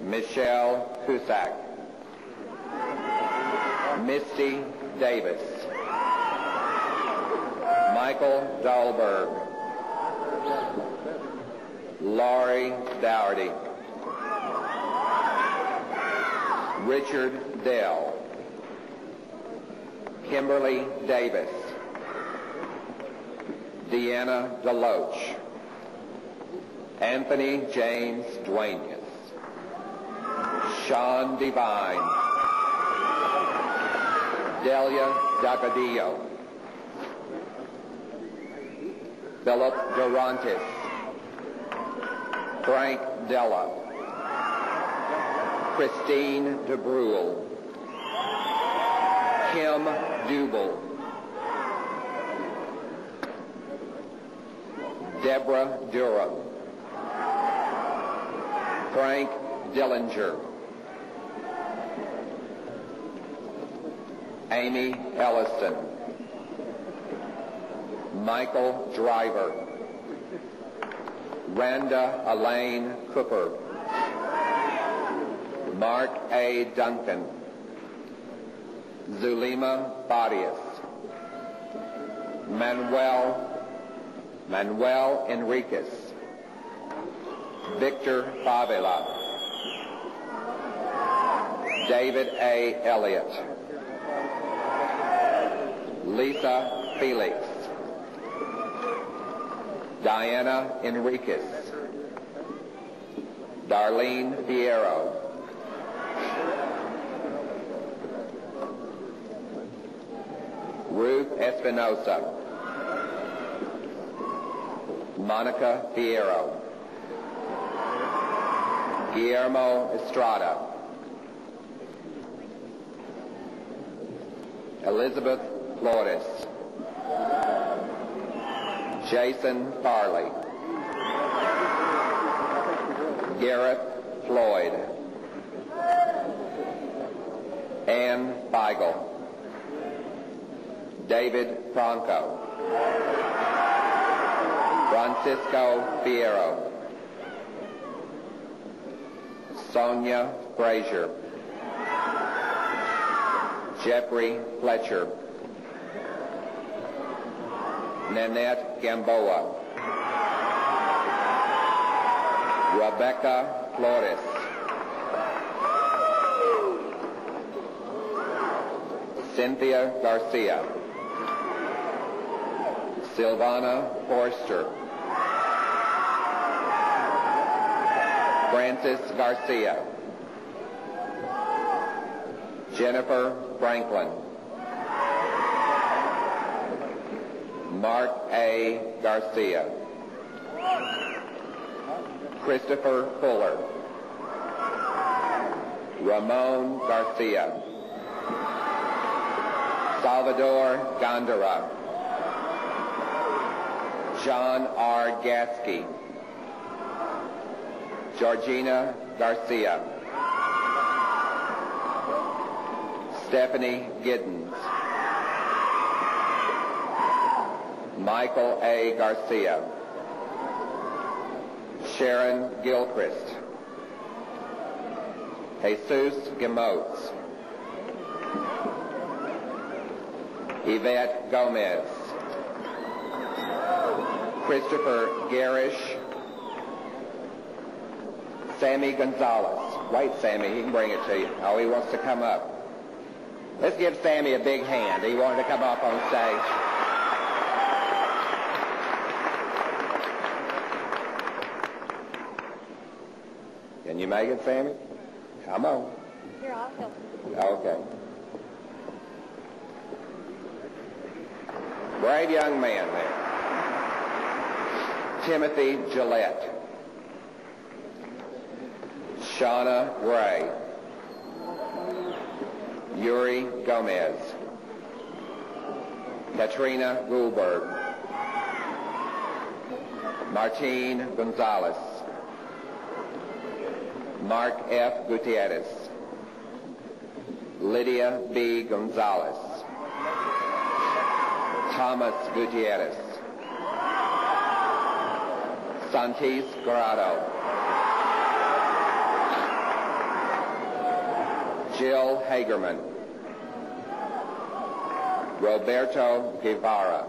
Michelle Cusack. Misty Davis. Michael Dahlberg. Laurie Dougherty. Richard Dell. Kimberly Davis. Deanna Deloach. Anthony James Duenas. Sean Devine, Delia Dagadillo, Philip Durantis, Frank Della, Christine DeBrule, Kim Dubel, Deborah Durham, Frank Dillinger, Amy Elliston, Michael Driver, Randa Elaine Cooper, Mark A. Duncan, Zulima Badius, Manuel Enriquez, Victor Favela, David A. Elliott, Lisa Felix, Diana Enriquez, Darlene Fierro, Ruth Espinosa, Monica Fierro, Guillermo Estrada, Elizabeth Flores, Jason Farley, Garrett Floyd, Ann Feigl, David Franco, Francisco Fierro, Sonia Frazier, Jeffrey Fletcher, Nanette Gamboa, Rebecca Flores, Cynthia Garcia, Silvana Forster, Francis Garcia, Jennifer Franklin, Mark A. Garcia, Christopher Fuller, Ramon Garcia, Salvador Gondara, John R. Gatsky, Georgina Garcia, Stephanie Giddens, Michael A. Garcia, Sharon Gilchrist, Jesus Gemotes, Yvette Gomez, Christopher Garish, Sammy Gonzalez. Wait, Sammy, he can bring it to you. Oh, he wants to come up. Let's give Sammy a big hand. He wanted to come up on stage. Can you make it, Sammy? Come on. Here, I'll help. Okay. Brave young man there. Timothy Gillette, Shauna Gray, Yuri Gomez, Katrina Goulberg, Martine Gonzalez, Mark F. Gutierrez, Lydia B. Gonzalez, Thomas Gutierrez, Santis Grado, Jill Hagerman, Roberto Guevara,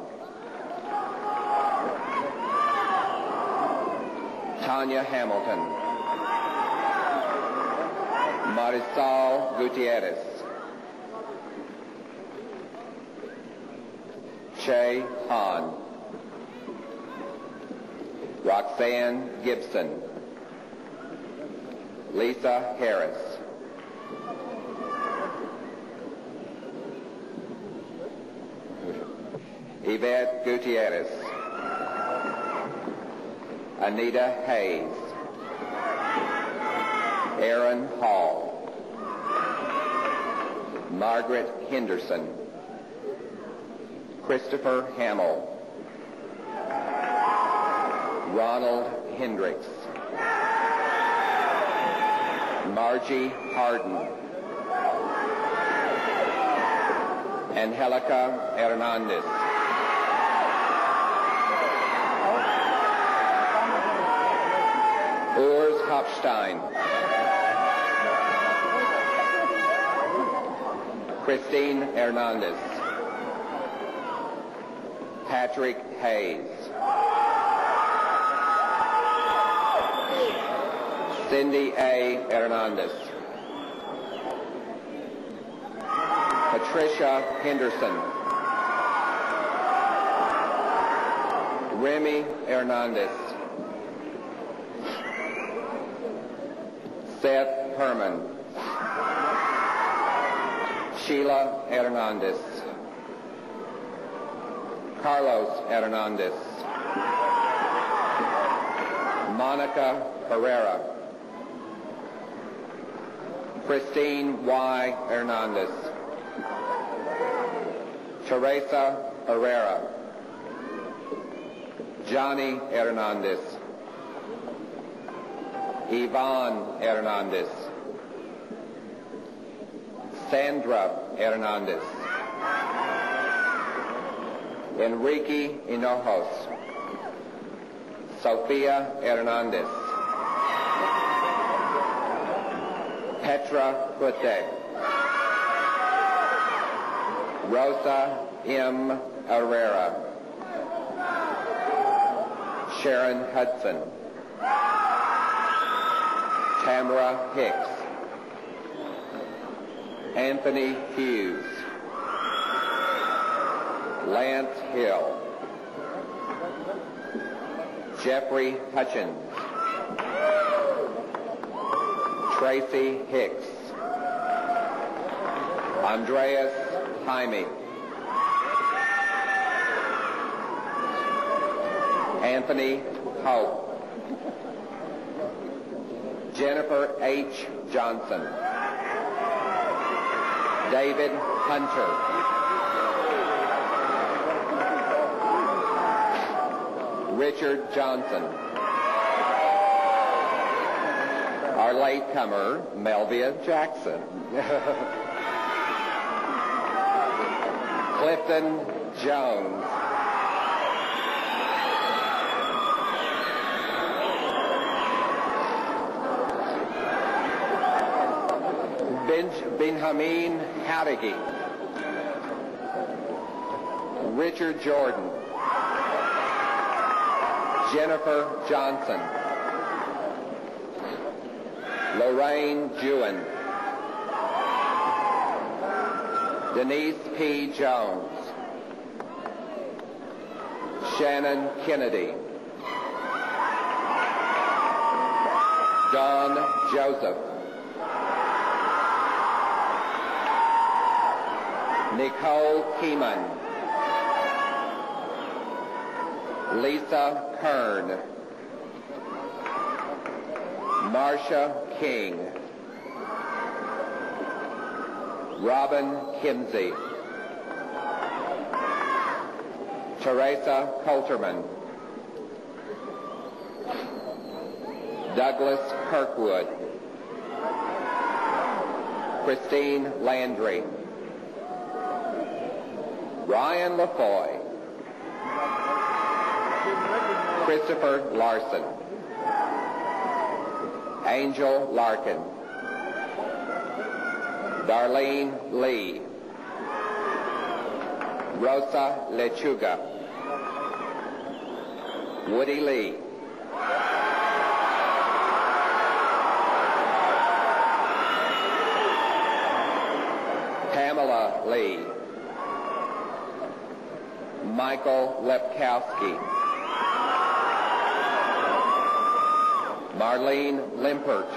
Tanya Hamilton, Marisol Gutierrez, Che Han, Roxanne Gibson, Lisa Harris. Yvette Gutierrez. Anita Hayes. Aaron Hall. Margaret Henderson. Christopher Hamill. Ronald Hendricks. Margie Harden. Angelica Hernandez. Urs Hopstein. Christine Hernandez. Patrick Hayes. Cindy A. Hernandez. Patricia Henderson. Remy Hernandez. Seth Herman. Sheila Hernandez. Carlos Hernandez. Monica Herrera. Christine Y. Hernandez. Teresa Herrera. Johnny Hernandez. Yvonne Hernandez. Sandra Hernandez. Enrique Hinojos. Sofia Hernandez. Petra Putte. Rosa M. Herrera. Sharon Hudson. Tamara Hicks. Anthony Hughes. Lance Hill. Jeffrey Hutchins. Tracy Hicks. Andreas Jaime. Anthony Hope. Jennifer H. Johnson. David Hunter. Richard Johnson. Our latecomer, Melvia Jackson. Clifton Jones. Benjamin Harrigy. Richard Jordan. Jennifer Johnson. Lorraine Jewin. Denise P. Jones. Shannon Kennedy. Dawn Joseph. Nicole Keeman. Lisa Kern. Marcia King. Robin Kimsey. Teresa Coulterman. Douglas Kirkwood. Christine Landry. Ryan LaFoy. Christopher Larson. Angel Larkin. Darlene Lee. Rosa Lechuga. Woody Lee. Pamela Lee. Michael Lepkowski. Marlene Limpert.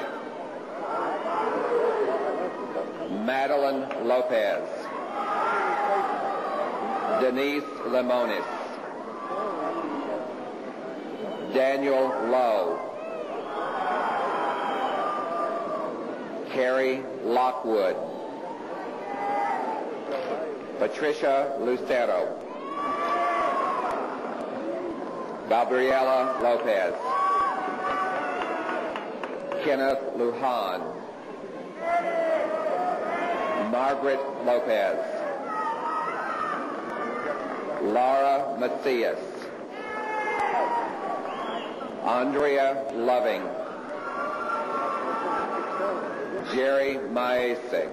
Madeline Lopez. Denise Limonis. Daniel Lowe. Carrie Lockwood. Patricia Lucero. Gabriela Lopez. Kenneth Lujan. Margaret Lopez. Laura Macias. Andrea Loving. Jerry Maese.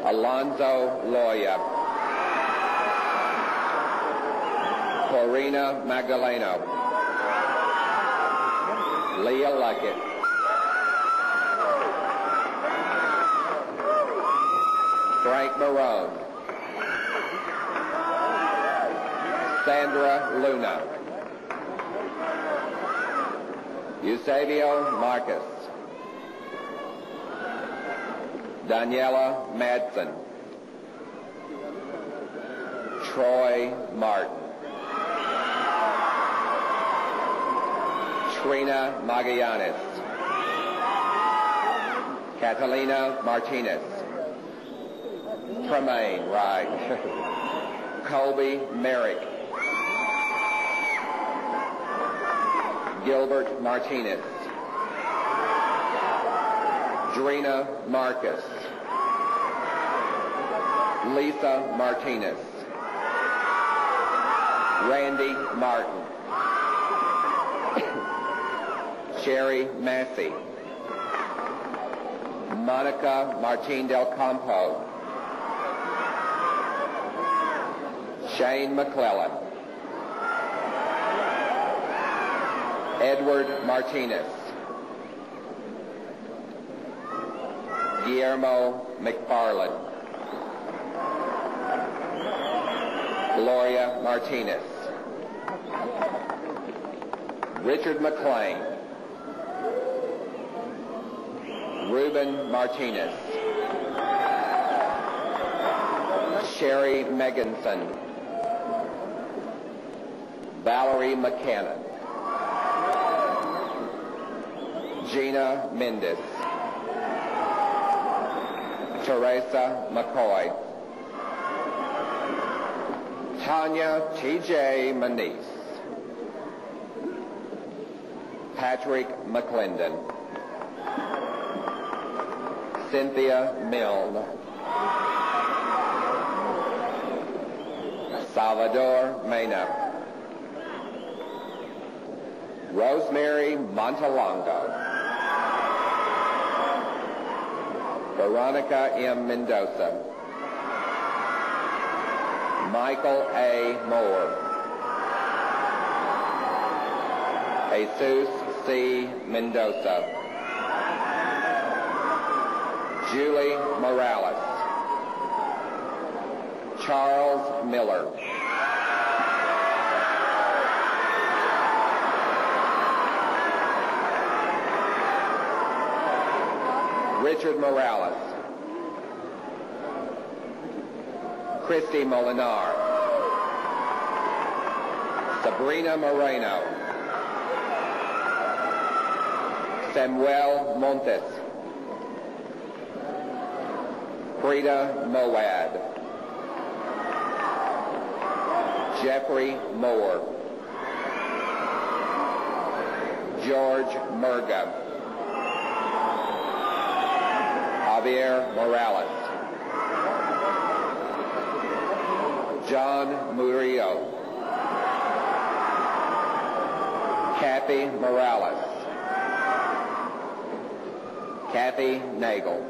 Alonzo Loya. Corina Magdaleno. Leah Luckett. Frank Marone. Sandra Luna. Eusebio Marcus. Daniela Madsen. Troy Martin. Trina Magallanes. Catalina Martinez. Tremaine, right. Colby Merrick. Gilbert Martinez. Drina Marcus. Lisa Martinez. Randy Martin. Sherry Massey. Monica Martin del Campo. Shane McClellan. Edward Martinez. Guillermo McFarland. Gloria Martinez. Richard McLean. Ruben Martinez. Sherry Meganson. Valerie McCannon. Gina Mendes. Teresa McCoy. Tanya T.J. Manise. Patrick McClendon. Cynthia Milne. Salvador Mena. Rosemary Montalongo. Veronica M. Mendoza. Michael A. Moore. Jesus C. Mendoza. Julie Morales. Charles Miller. Richard Morales. Christy Molinar. Sabrina Moreno. Samuel Montes. Frida Moad. Jeffrey Moore. George Murga. Javier Morales. John Murillo. Kathy Morales. Kathy Nagel.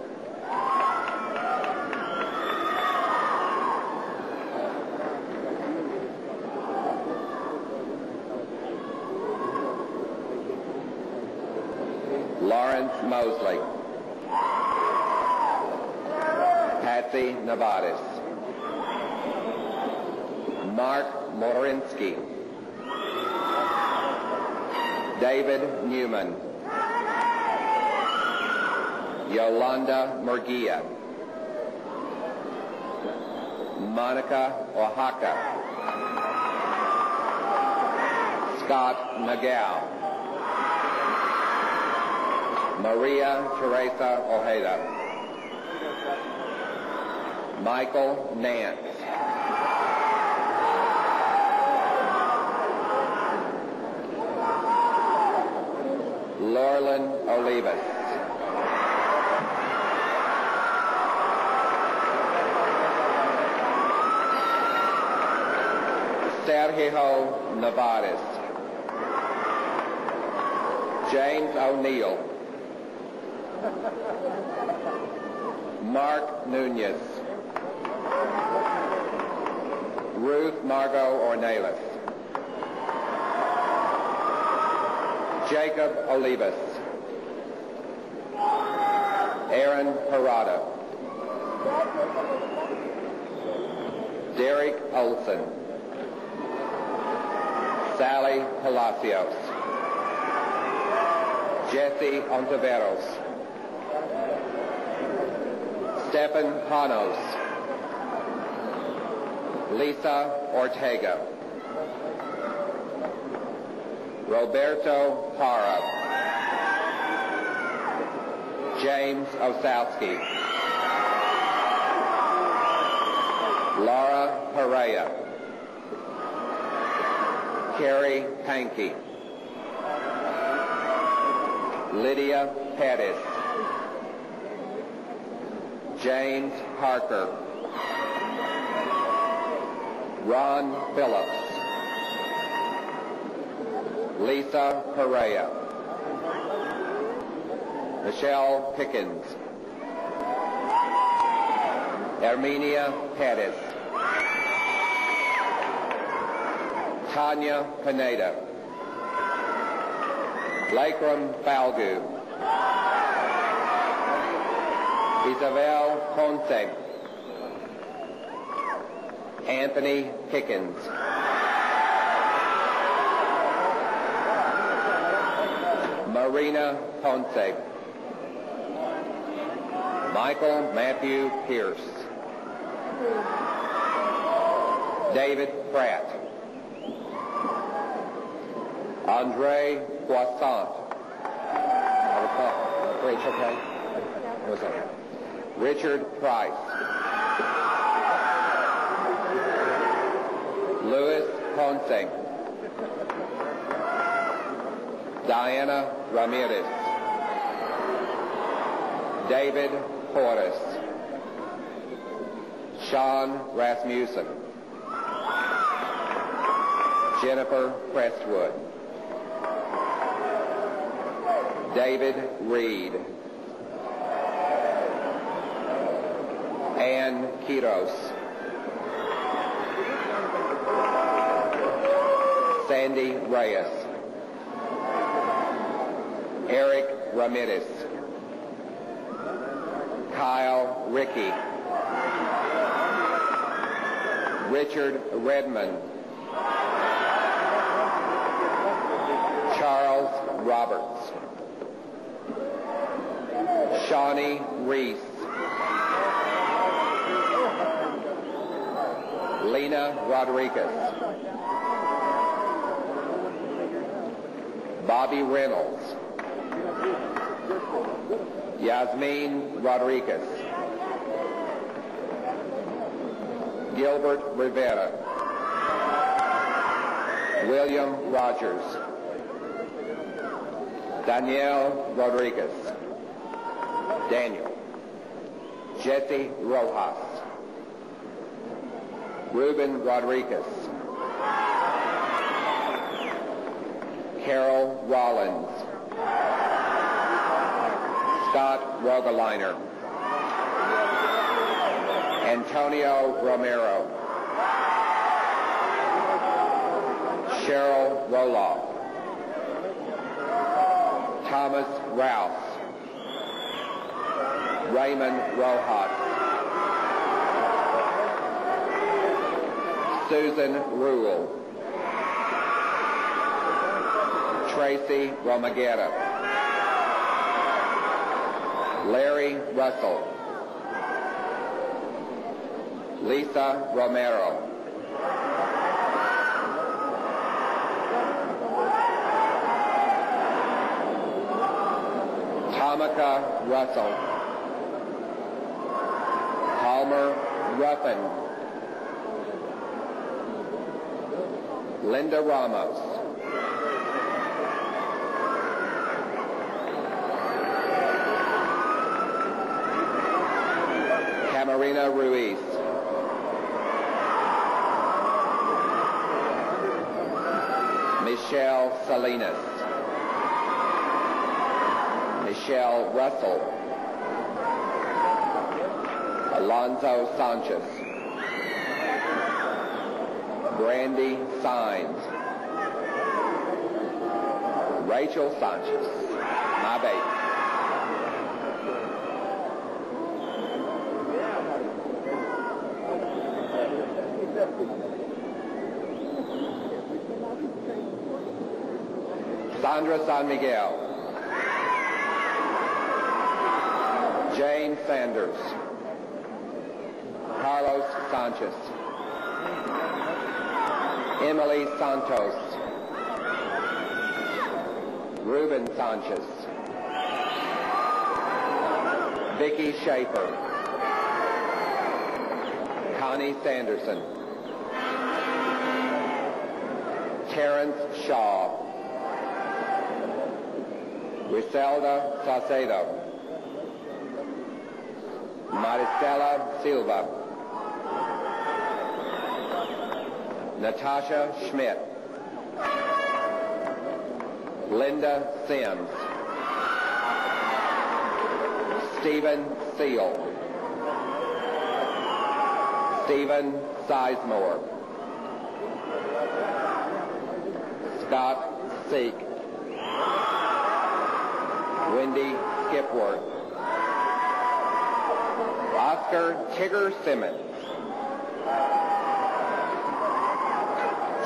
Lawrence Mosley. Patsy Navadis. Mark Morinsky. David Newman. Yolanda Murguia, Monica Oaxaca, Scott Nagel, Maria Teresa Ojeda, Michael Nance, Laurelyn Olivas, Sergio Nevares, James O'Neill, Mark Nunez, Ruth Margot Ornelas, Jacob Olivas, Aaron Parada, Derek Olson, Sally Palacios, Jesse Ontiveros, Stephen Panos, Lisa Ortega, Roberto Parra, James Osowski, Laura Perea, Carrie Pankey, Lydia Pettis, James Harker, Ron Phillips, Lisa Perea, Michelle Pickens, Erminia Pettis, Tanya Pineda, Lakram Falgu, Isabel Ponce, Anthony Pickens, Marina Ponce, Michael Matthew Pierce, David Pratt, Andre Poissant, Richard Price, Louis Ponce, Diana Ramirez, David Portis, Sean Rasmussen, Jennifer Crestwood, David Reed, Ann Quiros, Sandy Reyes, Eric Ramirez, Kyle Rickey, Richard Redmond, Charles Roberts, Shawnee Reese, Lena Rodriguez, Bobby Reynolds, Yasmin Rodriguez, Gilbert Rivera, William Rogers, Danielle Rodriguez, Daniel, Jesse Rojas, Ruben Rodriguez, Carol Rollins, Scott Rogaliner, Antonio Romero, Cheryl Roloff, Thomas Rouse, Raymond Rojas, Susan Rule, Tracy Romagera, Larry Russell. Lisa Romero. Tamika Russell. Palmer Ruffin. Linda Ramos. Camarina Ruiz. Michelle Salinas. Michelle Russell. Alonzo Sanchez. Brandy Sines. Rachel Sanchez. My baby. Sandra San Miguel. Jane Sanders. Carlos Sanchez. Emily Santos. Ruben Sanchez. Vicky Schaefer. Connie Sanderson. Terrence Shaw. Griselda Saucedo. Maricela Silva. Natasha Schmidt. Linda Sims. Stephen Seal. Stephen Sizemore. Scott Seek. Wendy Skipworth. Oscar Tigger Simmons.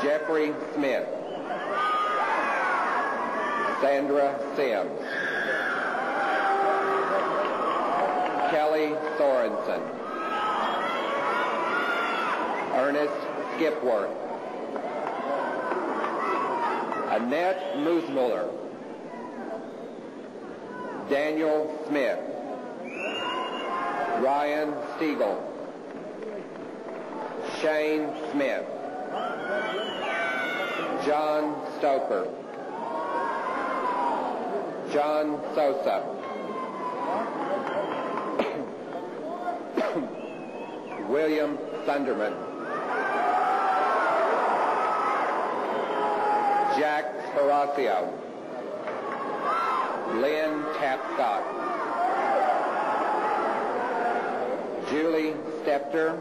Jeffrey Smith. Sandra Sims. Kelly Sorensen. Ernest Skipworth. Annette Moosmuller. Daniel Smith. Ryan Stiegel. Shane Smith. John Stoker. John Sosa. William Sunderman. Jack Horacio. Lynn Tapscott. Julie Stepter.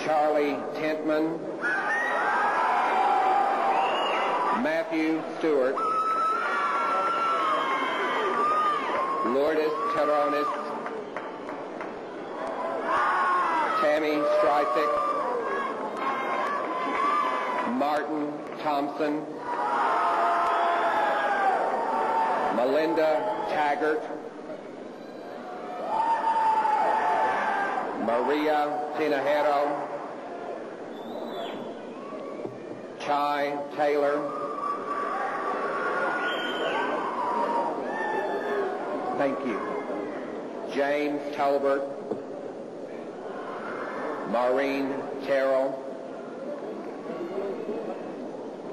Charlie Tentman. Matthew Stewart. Lourdes Terrones. Tammy Streisig. Martin Thompson. Melinda Taggart. Maria Tinajero. Chai Taylor. Thank you. James Tolbert. Maureen Terrell.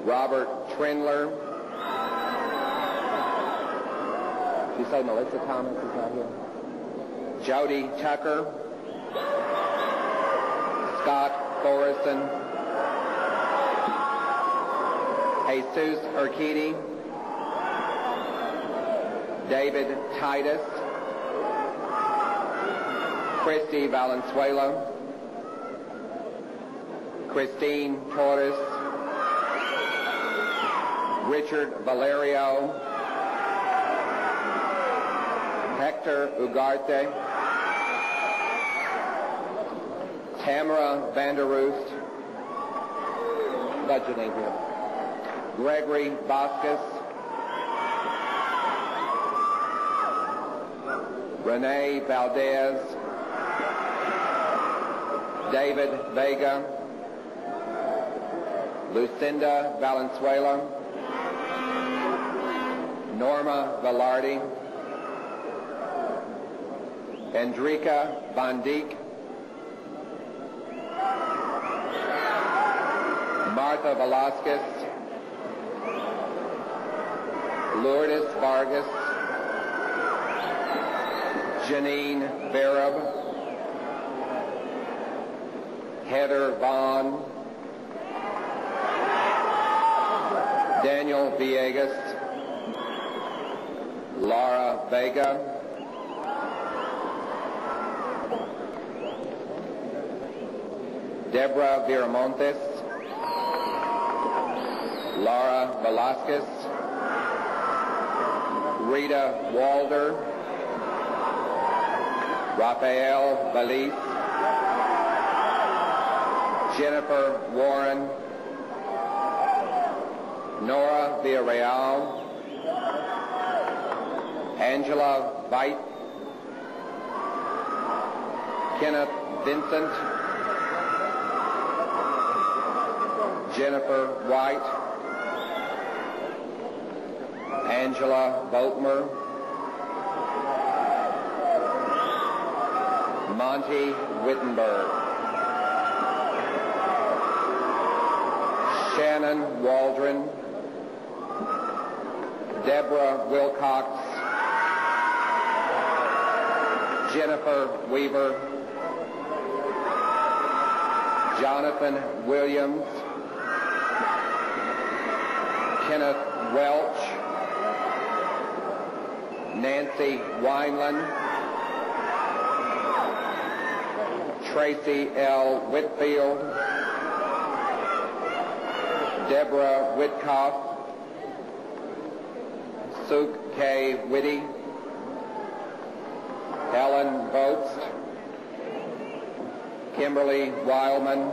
Robert Trindler. Did you say Melissa Thomas is not here? Jody Tucker. Scott Thorison. Jesus Urquidy. David Titus. Christy Valenzuela. Christine Torres. Richard Valerio. Hector Ugarte. Tamara Vanderroost. That's your name here. Gregory Vasquez. Renee Valdez, David Vega, Lucinda Valenzuela, Norma Velarde, Andrika Van Dijk, Martha Velasquez, Lourdes Vargas, Janine Barab, Heather Vaughn, Daniel Villegas, Laura Vega, Deborah Viramontes, Laura Velasquez, Rita Walder, Rafael Beliz, Jennifer Warren, Nora Villarreal, Angela Veit, Kenneth Vincent, Jennifer White, Angela Boatmer, Monty Wittenberg, Shannon Waldron, Deborah Wilcox, Jennifer Weaver, Jonathan Williams, Kenneth Welch, Nancy Wineland, Tracy L. Whitfield, Deborah Whitcoff, Suk K. Whitty, Helen Vost, Kimberly Wildman,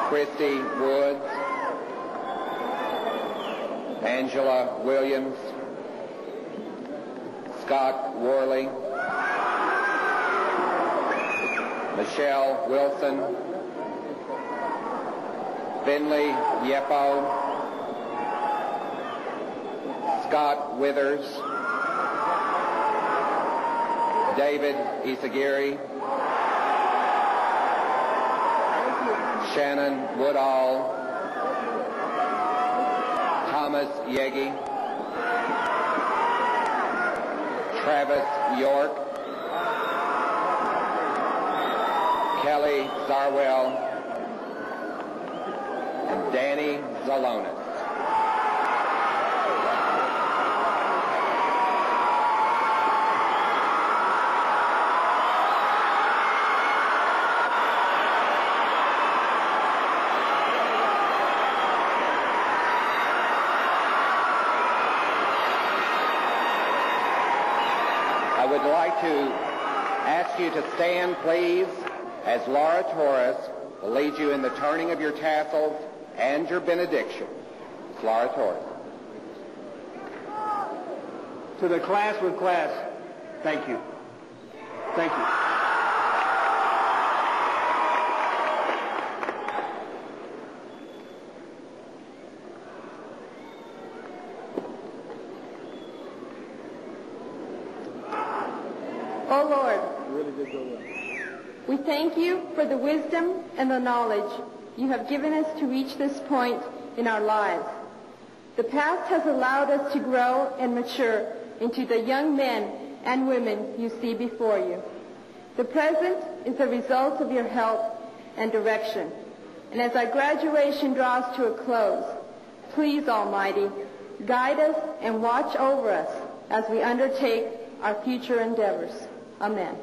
Christy Woods, Angela Williams, Scott Worley, Michelle Wilson, Finley Yeppo, Scott Withers, David Isagiri, Shannon Woodall, Thomas Yegi, Travis York, Kelly Zarwell, and Danny Zalonis. I would like to ask you to stand, please, as Laura Torres will lead you in the turning of your tassels and your benediction. It's Laura Torres. To the class with class, thank you. Thank you. Oh Lord, we thank you for the wisdom and the knowledge you have given us to reach this point in our lives. The past has allowed us to grow and mature into the young men and women you see before you. The present is a result of your help and direction. And as our graduation draws to a close, please, Almighty, guide us and watch over us as we undertake our future endeavors. Amen.